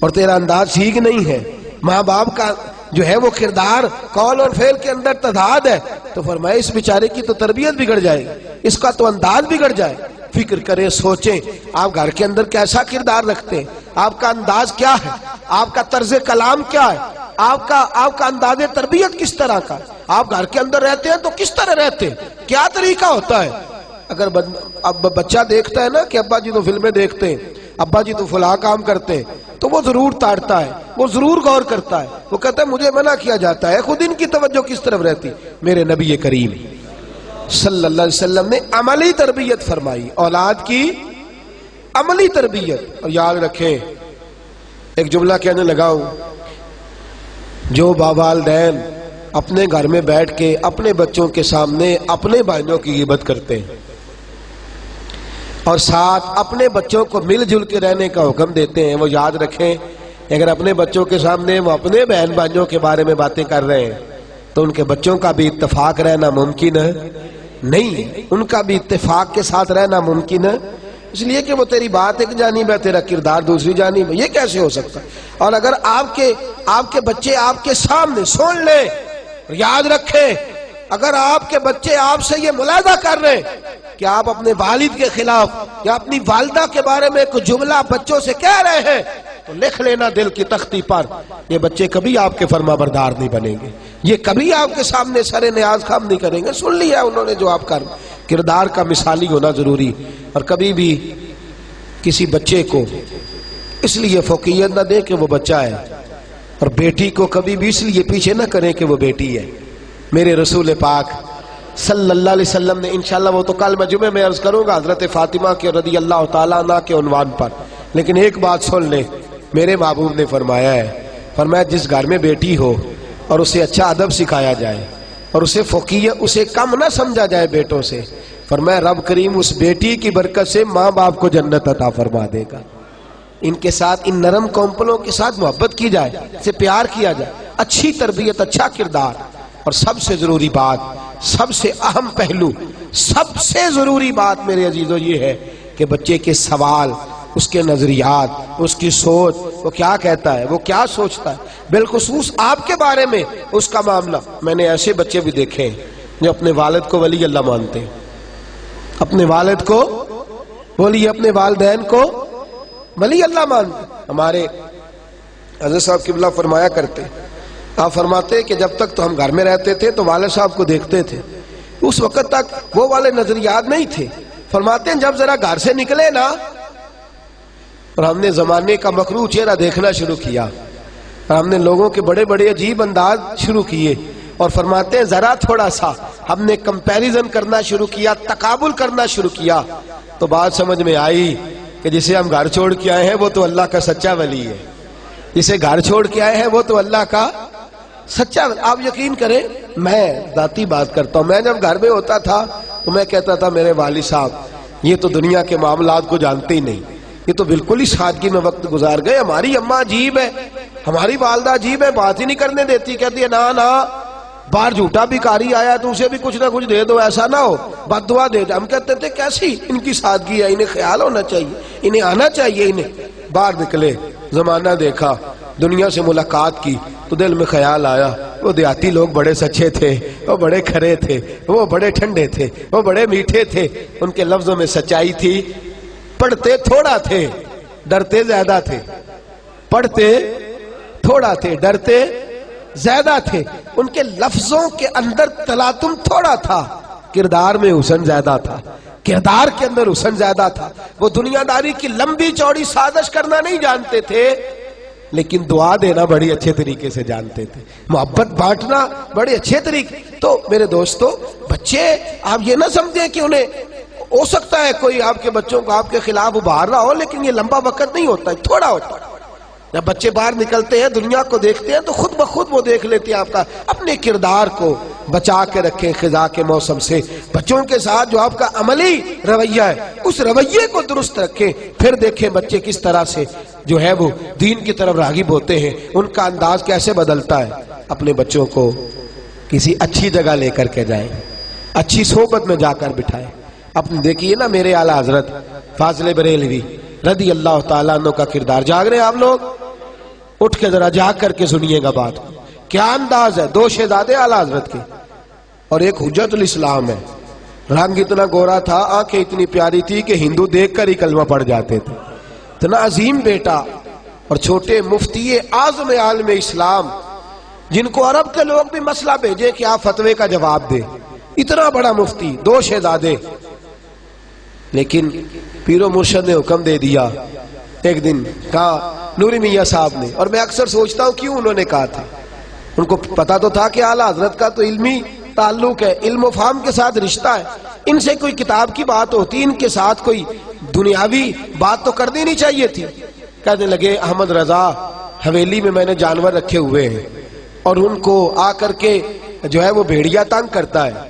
اور تیرا انداز ٹھیک نہیں ہے، ماں باپ کا جو ہے وہ کردار قول اور فعل کے اندر تضاد ہے، تو فرمایا اس بیچارے کی تو تربیت بگڑ جائے گی، اس کا تو انداز بگڑ جائے۔ فکر کریں، سوچیں آپ گھر کے اندر کیسا کردار رکھتے ہیں، آپ کا انداز کیا ہے، آپ کا طرز کلام کیا ہے، آپ کا انداز تربیت کس طرح کا، آپ گھر کے اندر رہتے ہیں تو کس طرح رہتے ہیں، کیا طریقہ ہوتا ہے۔ اگر اب بچہ دیکھتا ہے نا کہ ابا جی تو فلمیں دیکھتے ہیں، ابا جی تو فلاں کام کرتے ہیں، تو وہ ضرور تاڑتا ہے، وہ ضرور غور کرتا ہے، وہ کہتا ہے مجھے منع کیا جاتا ہے، خود ان کی توجہ کس طرف رہتی۔ میرے نبی کریم صلی اللہ علیہ وسلم نے عملی تربیت فرمائی، اولاد کی عملی تربیت۔ اور یاد رکھیں ایک جملہ کہنے لگا ہوں، جو والدین اپنے گھر میں بیٹھ کے اپنے بچوں کے سامنے اپنے بھائیوں کی غیبت کرتے ہیں اور ساتھ اپنے بچوں کو مل جل کے رہنے کا حکم دیتے ہیں، وہ یاد رکھیں اگر اپنے بچوں کے سامنے وہ اپنے بہن بھائیوں کے بارے میں باتیں کر رہے ہیں تو ان کے بچوں کا بھی اتفاق رہنا ممکن ہے نہیں، ان کا بھی اتفاق کے ساتھ رہنا ممکن ہے، اس لیے کہ وہ تیری بات ایک جانب ہے، تیرا کردار دوسری جانب ہے، یہ کیسے ہو سکتا ہے؟ اور اگر آپ کے بچے آپ کے سامنے سن لیں، یاد رکھیں اگر آپ کے بچے آپ سے یہ ملاحظہ کر رہے ہیں کہ آپ اپنے والد کے خلاف یا اپنی والدہ کے بارے میں کوئی جملہ بچوں سے کہہ رہے ہیں تو لکھ لینا دل کی تختی پر، یہ بچے کبھی آپ کے فرما بردار نہیں بنیں گے، یہ کبھی آپ کے سامنے سر نیاز خم نہیں کریں گے۔ سن لیا انہوں نے جو آپ کا کردار کا مثالی ہونا ضروری۔ اور کبھی بھی کسی بچے کو اس لیے فوقیت نہ دے کہ وہ بچہ ہے، اور بیٹی کو کبھی بھی اس لیے پیچھے نہ کریں کہ وہ بیٹی ہے۔ میرے رسول پاک صلی اللہ علیہ وسلم نے انشاءاللہ وہ تو کل میں جمعے میں عرض کروں گا حضرت فاطمہ کے رضی اللہ تعالیٰ عنہ کے عنوان پر، لیکن ایک بات سن لیں، میرے محبوب نے فرمایا جس گھر میں بیٹی ہو اور اسے اچھا ادب سکھایا جائے اور اسے کم نہ سمجھا جائے بیٹوں سے، فرمایا رب کریم اس بیٹی کی برکت سے ماں باپ کو جنت عطا فرما دے گا۔ ان کے ساتھ، ان نرم کومپلوں کے ساتھ محبت کی جائے، سے پیار کیا جائے، اچھی تربیت، اچھا کردار۔ اور سب سے ضروری بات، سب سے اہم پہلو، سب سے ضروری بات میرے عزیزو یہ ہے کہ بچے کے سوال، اس کے نظریات، اس کی سوچ، وہ کیا کہتا ہے، وہ کیا سوچتا ہے، بالخصوص آپ کے بارے میں اس کا معاملہ۔ میں نے ایسے بچے بھی دیکھے ہیں جو اپنے والد کو ولی اللہ مانتے ہیں، اپنے والد کو بولیے، اپنے والدین کو ولی اللہ مانتے ہیں۔ ہمارے حضرت صاحب قبلہ فرمایا کرتے، آپ فرماتے کہ جب تک تو ہم گھر میں رہتے تھے تو والد صاحب کو دیکھتے تھے، اس وقت تک وہ والے نظریات نہیں تھے۔ فرماتے ہیں جب ذرا گھر سے نکلے نا اور ہم نے زمانے کا مکروہ چہرہ دیکھنا شروع کیا اور ہم نے لوگوں کے بڑے بڑے عجیب انداز شروع کیے، اور فرماتے ہیں ذرا تھوڑا سا ہم نے کمپیریزن کرنا شروع کیا، تقابل کرنا شروع کیا، تو بات سمجھ میں آئی کہ جسے ہم گھر چھوڑ کے آئے ہیں وہ تو اللہ کا سچا ولی ہے، جسے گھر چھوڑ کے آئے ہیں وہ تو اللہ کا سچا۔ آپ یقین کریں، میں ذاتی بات کرتا ہوں، میں جب گھر میں ہوتا تھا تو میں کہتا تھا میرے والد صاحب یہ تو دنیا کے معاملات کو جانتے ہی نہیں، یہ تو بالکل ہی سادگی میں وقت گزار گئے، ہماری اماں عجیب ہے، ہماری والدہ عجیب ہے، بات ہی نہیں کرنے دیتی، کہتی ہے نا باہر جھوٹا بھکاری آیا تو اسے بھی کچھ نہ کچھ دے دو، ایسا نہ ہو، بد دعا دے دو۔ ہم کہتے تھے کیسی ان کی سادگی ہے، انہیں خیال ہونا چاہیے، انہیں آنا چاہیے۔ انہیں باہر نکلے، زمانہ دیکھا، دنیا سے ملاقات کی تو دل میں خیال آیا وہ دیہاتی لوگ بڑے سچے تھے، وہ بڑے کھرے تھے، وہ بڑے ٹھنڈے تھے، وہ بڑے میٹھے تھے، ان کے لفظوں میں سچائی تھی، پڑھتے تھوڑا تھے ڈرتے زیادہ تھے، پڑھتے تھوڑا تھے ڈرتے زیادہ تھے، ان کے لفظوں کے اندر تلاطم تھوڑا تھا کردار میں حسن زیادہ تھا، کردار کے اندر حسن زیادہ تھا. وہ دنیا داری کی لمبی چوڑی سازش کرنا نہیں جانتے تھے، لیکن دعا دینا بڑی اچھے طریقے سے جانتے تھے، محبت بانٹنا بڑے اچھے طریقے. تو میرے دوستو، بچے آپ یہ نہ سمجھیں کہ انہیں ہو سکتا ہے کوئی آپ کے بچوں کو آپ کے خلاف ابھار رہا ہو، لیکن یہ لمبا وقت نہیں ہوتا ہے، تھوڑا ہوتا ہے. جب بچے باہر نکلتے ہیں، دنیا کو دیکھتے ہیں، تو خود بخود وہ دیکھ لیتے ہیں آپ کا. اپنے کردار کو بچا کے رکھیں خزاں کے موسم سے. بچوں کے ساتھ جو آپ کا عملی رویہ ہے، اس رویے کو درست رکھیں. پھر دیکھیں بچے کس طرح سے جو ہے وہ دین کی طرف راغب ہوتے ہیں، ان کا انداز کیسے بدلتا ہے. اپنے بچوں کو کسی اچھی جگہ لے کر کے جائیں، اچھی صحبت میں جا کر بٹھائیں. اپنے دیکھیے نا میرے اعلیٰ حضرت فاضل بریلوی رضی اللہ تعالیٰ عنہ کا کردار. جاگ رہے ہیں آپ لوگ؟ اٹھ کے ذرا جاگ کر کے سنیے گا بات. کیا انداز ہے. 2 شہزادے اعلیٰ حضرت کے اور ایک حجت الاسلام ہے. رنگ اتنا گورا تھا، آنکھیں اتنی پیاری تھی کہ ہندو دیکھ کر ہی کلمہ پڑھ جاتے تھے. اتنا عظیم بیٹا اور چھوٹے مفتی اعظم عالم اسلام، جن کو عرب کے لوگ بھی مسئلہ بھیجے کہ آپ فتوے کا جواب دے. اتنا بڑا مفتی، 2 شہزادے. لیکن پیر و مرشد نے حکم دے دیا. ایک دن کہا نوری میاں صاحب نے، اور میں اکثر سوچتا ہوں کیوں انہوں نے کہا تھا. ان کو پتا تو تھا کہ اعلیٰ حضرت کا تو علمی تعلق ہے، علم و فہم کے ساتھ رشتہ ہے. ان سے کوئی کتاب کی بات ہوتی، ان کے ساتھ کوئی دنیاوی بات تو کرنی نہیں چاہیے تھی. کہنے لگے احمد رضا، حویلی میں میں نے جانور رکھے ہوئے ہیں اور ان کو آ کر کے جو ہے وہ بھیڑیا تنگ کرتا ہے.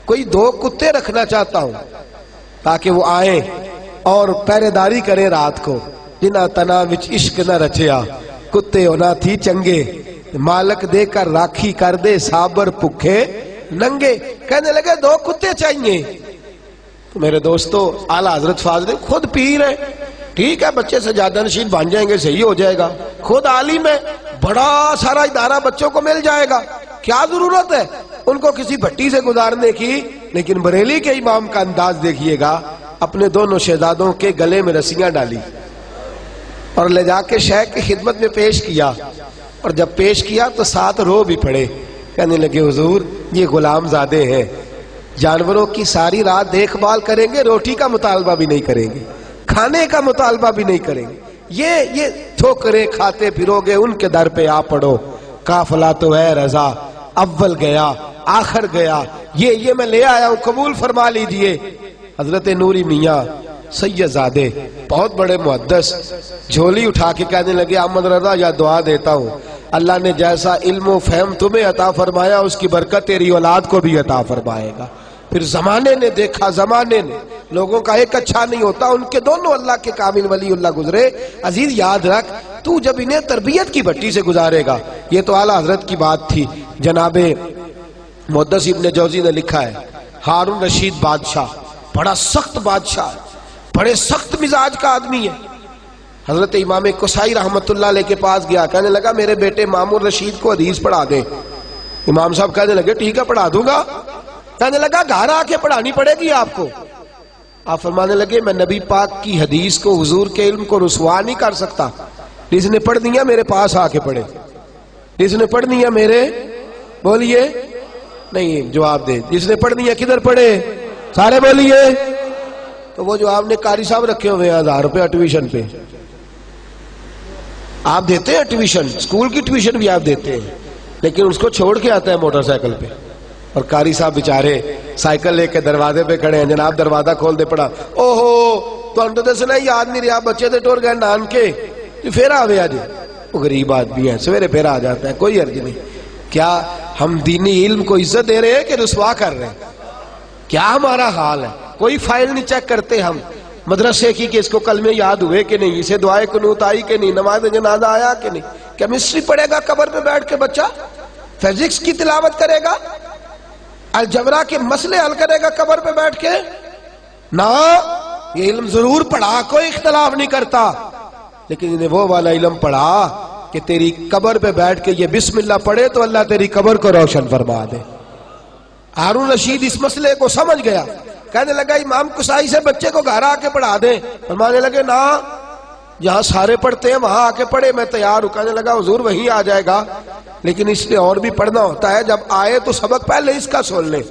کوئی 2 کتے رکھنا چاہتا ہوں تاکہ وہ آئیں اور پہرے داری کریں رات کو. جنا تنا وچ عشق نہ رچیا، کتے ہونا تھی چنگے، مالک دے کر راکھی کر دے صابر پکھے ننگے. کہنے لگے 2 کتے چاہیے. تو میرے دوستو، اعلیٰ حضرت فاضل خود پیر ہے. ٹھیک ہے، بچے سجادہ نشین بن جائیں گے، صحیح ہو جائے گا. خود عالم ہے، بڑا سارا ادارہ بچوں کو مل جائے گا. کیا ضرورت ہے ان کو کسی بھٹی سے گزارنے کی. لیکن بریلی کے امام کا انداز دیکھیے گا. اپنے دونوں شہزادوں کے گلے میں رسیاں ڈالی اور لے جا کے شیخ کی خدمت میں پیش کیا. اور جب پیش کیا تو 7 رو بھی پڑے. کہنے لگے حضور یہ غلام زادے ہیں، جانوروں کی ساری رات دیکھ بھال کریں گے، روٹی کا مطالبہ بھی نہیں کریں گے، کھانے کا مطالبہ بھی نہیں کریں گے. یہ ٹھوکریں کھاتے پھرو گے، ان کے در پہ آ پڑو. قافلہ تو ہے رضا، اول گیا آخر گیا، یہ میں لے آیا ہوں، قبول فرما لیجئے. حضرت نوری میاں سید زادے بہت بڑے محدث جھولی اٹھا کے کہنے لگے احمد رضا یا دعا دیتا ہوں، اللہ نے جیسا علم و فہم تمہیں عطا فرمایا اس کی برکت تیری اولاد کو بھی عطا فرمائے گا. پھر زمانے نے دیکھا، زمانے نے لوگوں کا ایک اچھا نہیں ہوتا، ان کے دونوں اللہ کے کامل ولی اللہ گزرے. عزیز یاد رکھ، تو جب انہیں تربیت کی بھٹی سے گزارے گا. یہ تو اعلیٰ حضرت کی بات تھی. جناب محدث ابن جوزی نے لکھا ہے ہارون رشید بادشاہ بڑا سخت بادشاہ ہے، بڑے سخت مزاج کا آدمی ہے. حضرت امام قصائی رحمت اللہ علیہ کے پاس گیا، کہنے لگا میرے بیٹے مامون رشید کو حدیث پڑھا دیں. امام صاحب کہنے لگے ٹھیک ہے پڑھا دوں گا. کہنے لگا گھر آ کے پڑھانی پڑے گی آپ کو. آپ فرمانے لگے میں نبی پاک کی حدیث کو، حضور کے علم کو رسوا نہیں کر سکتا. جس نے پڑھ دیا میرے پاس آ کے پڑھے. جس نے پڑھ دیا میرے، بولیے نہیں جواب دے، جس نے پڑھ دیا کدھر پڑھے؟ سارے بولیے. تو وہ جو آپ نے قاری صاحب رکھے ہوئے 1000 روپے ٹیوشن پہ، آپ دیتے ہیں ٹیوشن، اسکول کی ٹیوشن بھی آپ دیتے ہیں، لیکن اس کو چھوڑ کے آتا ہے موٹر سائیکل پہ. اور قاری صاحب بیچارے سائیکل لے کے دروازے پہ کھڑے ہیں، جناب دروازہ کھول دے. پڑا اوہو تو دسنا یاد نہیں رہا، بچے تو ٹور گئے نان کے، پھر آوے آج. وہ غریب آدمی ہے، سویرے پھر آ جاتا ہے، کوئی عرض نہیں. کیا ہم دینی علم کو عزت دے رہے ہیں کہ رسوا کر رہے ہیں؟ کیا ہمارا حال ہے؟ کوئی فائل نہیں چیک کرتے ہم مدرسے کی کہ اس کو کلمے یاد ہوئے کہ نہیں، اسے دعائے قنوت آئی کہ نہیں، نماز جنازہ آیا کہ نہیں. کیمسٹری پڑھے گا قبر پہ بیٹھ کے بچہ، فزکس کی تلاوت کرے گا، الجبرا کے مسئلے حل کرے گا قبر پہ بیٹھ کے؟ نہ، یہ علم ضرور پڑھا، کوئی اختلاف نہیں کرتا، لیکن انہیں وہ والا علم پڑھا کہ تیری قبر پہ بیٹھ کے یہ بسم اللہ پڑھے تو اللہ تیری قبر کو روشن فرما دے. ہارون رشید اس مسئلے کو سمجھ گیا. کہنے لگا امام قصائی سے بچے کو گھر آ کے پڑھا دیں. فرمانے لگے نا، جہاں سارے پڑھتے ہیں وہاں آ کے پڑھے، میں تیار ہوں. کہنے لگا حضور وہیں آ جائے گا، لیکن اس لیے اور بھی پڑھنا ہوتا ہے، جب آئے تو سبق پہلے اس کا سن لیں.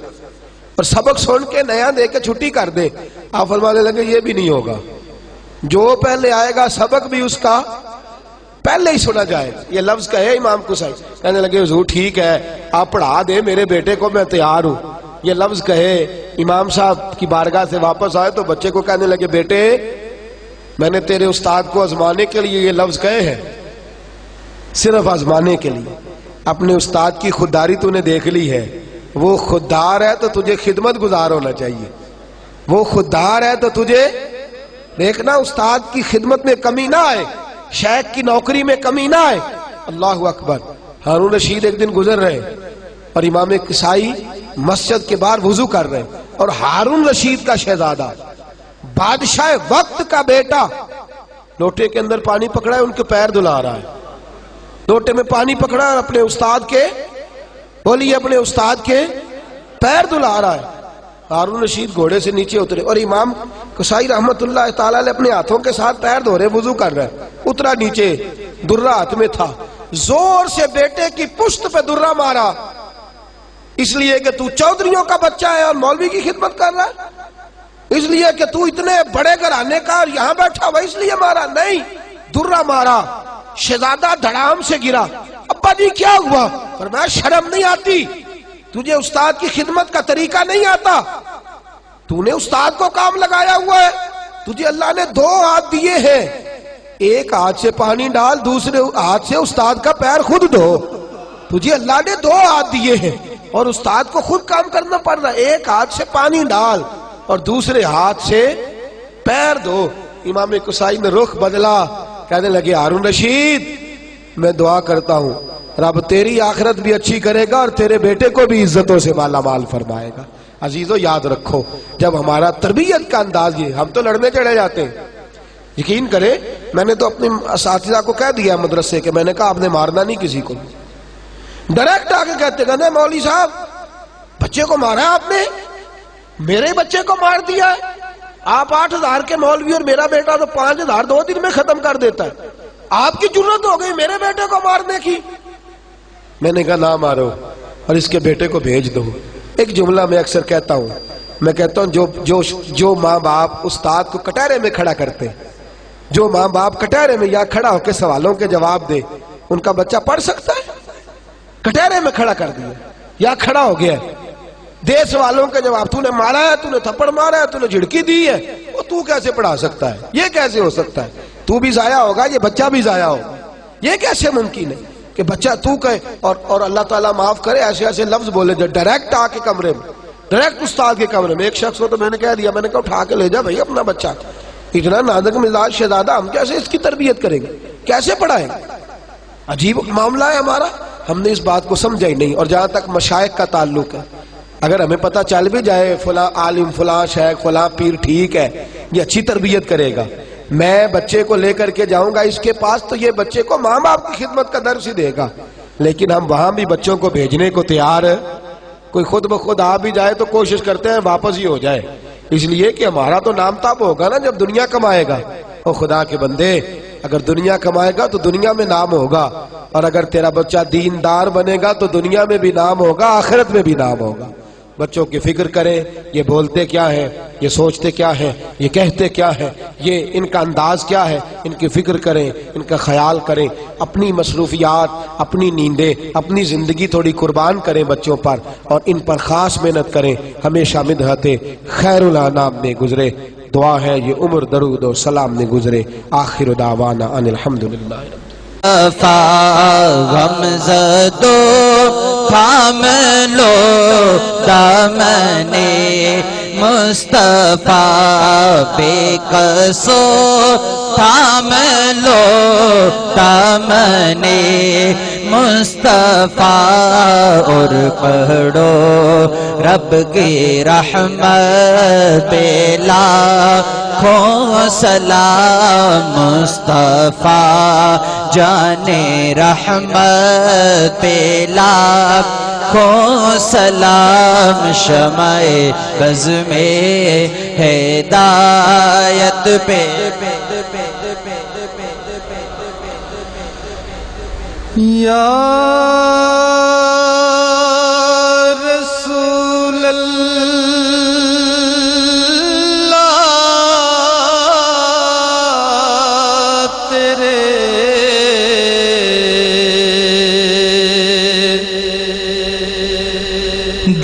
اور سبق سن کے نیا دے کے چھٹی کر دے. آپ فرمانے لگے یہ بھی نہیں ہوگا, جو پہلے آئے گا سبق بھی اس کا پہلے ہی سنا جائے. یہ لفظ کہے امام قصائی, کہنے لگے حضور ٹھیک ہے آپ پڑھا دے میرے بیٹے کو, میں تیار ہوں. یہ لفظ کہے امام صاحب کی بارگاہ سے واپس آئے تو بچے کو کہنے لگے بیٹے میں نے تیرے استاد کو آزمانے کے لیے یہ لفظ کہے ہیں, صرف آزمانے کے لیے. اپنے استاد کی خودداری تو نے دیکھ لی ہے, وہ خوددار ہے تو تجھے خدمت گزار ہونا چاہیے. وہ خوددار ہے تو تجھے دیکھنا استاد کی خدمت میں کمی نہ آئے, شیخ کی نوکری میں کمی نہ آئے. اللہ اکبر. ہارون رشید ایک دن گزر رہے اور امام قصائی مسجد کے باہر وضو کر رہے, اور ہارون رشید کا شہزادہ بادشاہ وقت کا بیٹا لوٹے کے اندر پانی پکڑا ہے, ان کے پیر دھلا رہا ہے. لوٹے میں پانی پکڑا اور اپنے استاد کے بولیے اپنے استاد کے پیر دھلا رہا ہے. ہارون رشید گھوڑے سے نیچے اترے اور امام قصائی رحمت اللہ تعالی علیہ اپنے ہاتھوں کے ساتھ پیر دھو رہے, وضو کر رہے. اترا نیچے, درہ ہاتھ میں تھا, زور سے بیٹے کی پشت پہ درہ مارا, اس لیے کہ تو چودھریوں کا بچہ ہے اور مولوی کی خدمت کر رہا ہے, اس لیے کہ تو اتنے بڑے گھرانے کا اور یہاں بیٹھا ہوا اس لیے مارا. نہیں, درہ مارا. شہزادہ دھڑام سے گرا. ابا جی کیا ہوا؟ فرمایا شرم نہیں آتی, تجھے استاد کی خدمت کا طریقہ نہیں آتا, تو نے استاد کو کام لگایا ہوا ہے, تجھے اللہ نے 2 ہاتھ دیے ہیں, ایک ہاتھ سے پانی ڈال, دوسرے ہاتھ سے استاد کا پیر خود دھو. تجھے اللہ نے 2 ہاتھ دیے ہیں اور استاد کو خود کام کرنا پڑ رہا ہے, ایک ہاتھ سے پانی ڈال اور دوسرے ہاتھ سے پیر دھو. امام قصائی نے رخ بدلا, کہنے لگے ہارون رشید میں دعا کرتا ہوں رب تیری آخرت بھی اچھی کرے گا اور تیرے بیٹے کو بھی عزتوں سے مالا مال فرمائے گا. عزیزو یاد رکھو, جب ہمارا تربیت کا انداز یہ, ہم تو لڑنے چڑھے جاتے ہیں. یقین کرے میں نے تو اپنے اساتذہ کو کہہ دیا مدرسے کے, میں نے کہا آپ نے مارنا نہیں کسی کو. ڈائریکٹ آ کے کہتے مولوی صاحب بچے کو مارا ہے آپ نے, میرے بچے کو مار دیا ہے. آپ 8,000 کے مولوی اور میرا بیٹا تو 5,000 2 دن میں ختم کر دیتا ہے, آپ کی جرت ہو گئی میرے بیٹے کو مارنے کی. میں نے کہا نہ مارو اور اس کے بیٹے کو بھیج دو. ایک جملہ میں اکثر کہتا ہوں, میں کہتا ہوں جو ماں باپ استاد کو کٹہرے میں کھڑا کرتے, جو ماں باپ کٹہرے میں یا کھڑا ہو کے سوالوں کے جواب دے, ان کا بچہ پڑھ سکتا ہے؟ کٹہرے میں کھڑا کر دیا یا کھڑا ہو گیا, دے سوالوں کے جواب. تو نے مارا ہے, تو نے تھپڑ مارا ہے, تو نے جھڑکی دی ہے, وہ تو کیسے پڑھا سکتا ہے؟ یہ کیسے ہو سکتا ہے؟ تو بھی ضائع ہوگا, یہ بچہ بھی ضائع ہوگا. یہ کیسے ممکن ہے کہ بچہ تو کہے اور اللہ تعالیٰ معاف کرے ایسے ایسے لفظ بولے جو ڈائریکٹ آ کے کمرے میں, ڈائریکٹ استاد کے کمرے میں. ایک شخص کو تو میں نے کہہ دیا, میں نے کہا اٹھا کے لے جا بھائی اپنا بچہ, اتنا نازک مزاج شہزادہ, ہم کیسے اس کی تربیت کریں گے, کیسے پڑھائیں گے؟ عجیب معاملہ ہے ہمارا, ہم نے اس بات کو سمجھا ہی نہیں. اور جہاں تک مشائخ کا تعلق ہے, اگر ہمیں پتہ چل بھی جائے فلاں عالم فلاں شیخ فلاں پیر ٹھیک ہے, یہ اچھی تربیت کرے گا, میں بچے کو لے کر کے جاؤں گا اس کے پاس تو یہ بچے کو ماں باپ کی خدمت کا درس ہی دے گا, لیکن ہم وہاں بھی بچوں کو بھیجنے کو تیار ہے. کوئی خود بخود آ بھی جائے تو کوشش کرتے ہیں واپس ہی ہو جائے, اس لیے کہ ہمارا تو نام تاب ہوگا نا جب دنیا کمائے گا. او خدا کے بندے, اگر دنیا کمائے گا تو دنیا میں نام ہوگا, اور اگر تیرا بچہ دیندار بنے گا تو دنیا میں بھی نام ہوگا, آخرت میں بھی نام ہوگا. بچوں کی فکر کریں, یہ بولتے کیا ہیں, یہ سوچتے کیا ہیں, یہ کہتے کیا ہیں, یہ ان کا انداز کیا ہے, ان کی فکر کریں, ان کا خیال کریں. اپنی مصروفیات, اپنی نیندیں, اپنی زندگی تھوڑی قربان کریں بچوں پر, اور ان پر خاص محنت کریں. ہمیشہ مدحت خیر الانام میں گزرے. دعا ہے یہ عمر درود و سلام میں گزرے. آخر دعوانا ان الحمدللہ. غمزدو تھام لو دامنے مصطفیٰ بے قصو تھام لو دامنے مصطفیٰ اور پڑھو رب کی رحمت لاکھوں سلام. مصطفیٰ جانے رحمت لاکھوں سلام. شمع بز میں ہدایت پہ یا رسول اللہ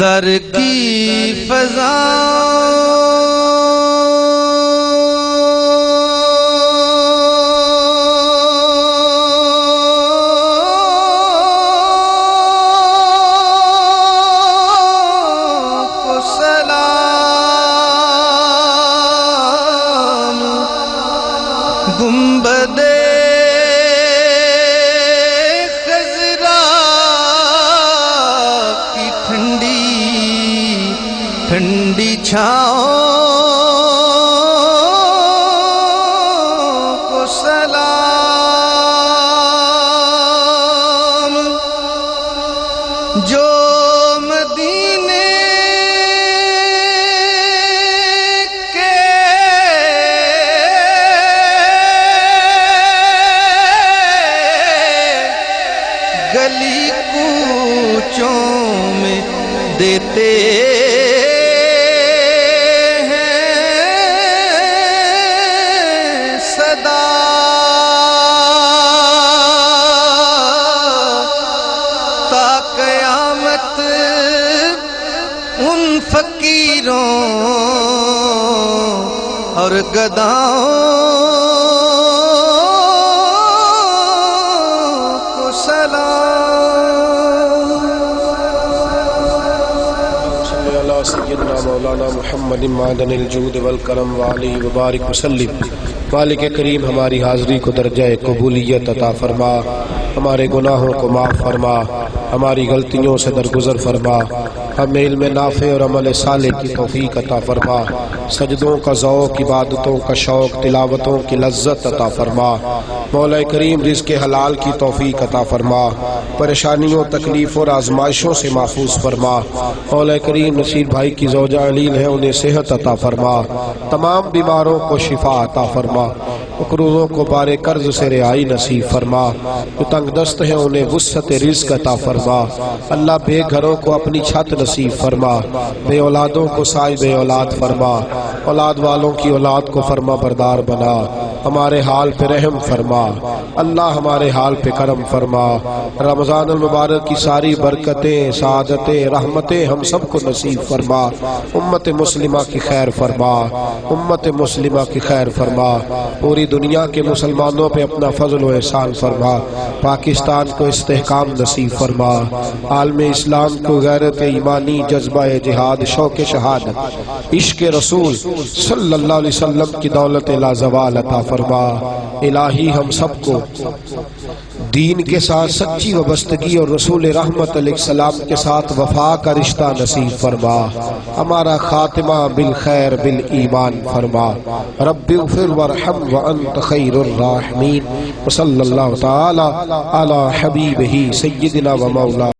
در کی فضا کو سلام، گنبد ٹھنڈی چھاؤں کو سلام، جو مدینے کے گلی کوچوں میں دیتے قیامت ان فقیروں اور گداؤں کو سلام۔ صلی اللہ سیدنا مولانا محمد معدن الجود والکرم وعلیہ وبارک وسلم۔ مالک کریم ہماری حاضری کو درجہ قبولیت عطا فرما، ہمارے گناہوں کو معاف فرما، ہماری غلطیوں سے درگزر فرما، ہمیں علم نافع اور عمل صالح کی توفیق عطا فرما، سجدوں کا ذوق، عبادتوں کا شوق، تلاوتوں کی لذت عطا فرما، مولا کریم رزق حلال کی توفیق عطا فرما، پریشانیوں، تکلیف اور آزمائشوں سے محفوظ فرما، مولا کریم نصیر بھائی کی زوجہ علیل ہے، انہیں صحت عطا فرما، تمام بیماروں کو شفا عطا فرما، مقروضوں کو بارے قرض سے رہائی نصیب فرما، جو تنگ دست ہیں انہیں وسعت رزق عطا فرما، اللہ بے گھروں کو اپنی چھت نصیب فرما، بے اولادوں کو صاحب اولاد فرما، اولاد والوں کی اولاد کو فرما بردار بنا، ہمارے حال پہ رحم فرما، اللہ ہمارے حال پہ کرم فرما، رمضان المبارک کی ساری برکتیں، سعادتیں، رحمتیں ہم سب کو نصیب فرما، امت مسلمہ کی خیر فرما، امت مسلمہ کی خیر فرما، پوری دنیا کے مسلمانوں پہ اپنا فضل و احسان فرما، پاکستان کو استحکام نصیب فرما، عالم اسلام کو غیرت ایمانی، جذبہ جہاد، شوق شہادت، عشق رسول صلی اللہ علیہ وسلم کی دولت لازوال عطا فرما۔ الہی ہم سب کو دین کے ساتھ سچی وابستگی اور رسول رحمت علیہ السلام کے ساتھ وفا کا رشتہ نصیب فرما، ہمارا خاتمہ بالخیر بالایمان فرما، رب اغفر وارحم وانت خیر الراحمین، وصلی اللہ تعالی علی حبیبہ سیدنا و مولانا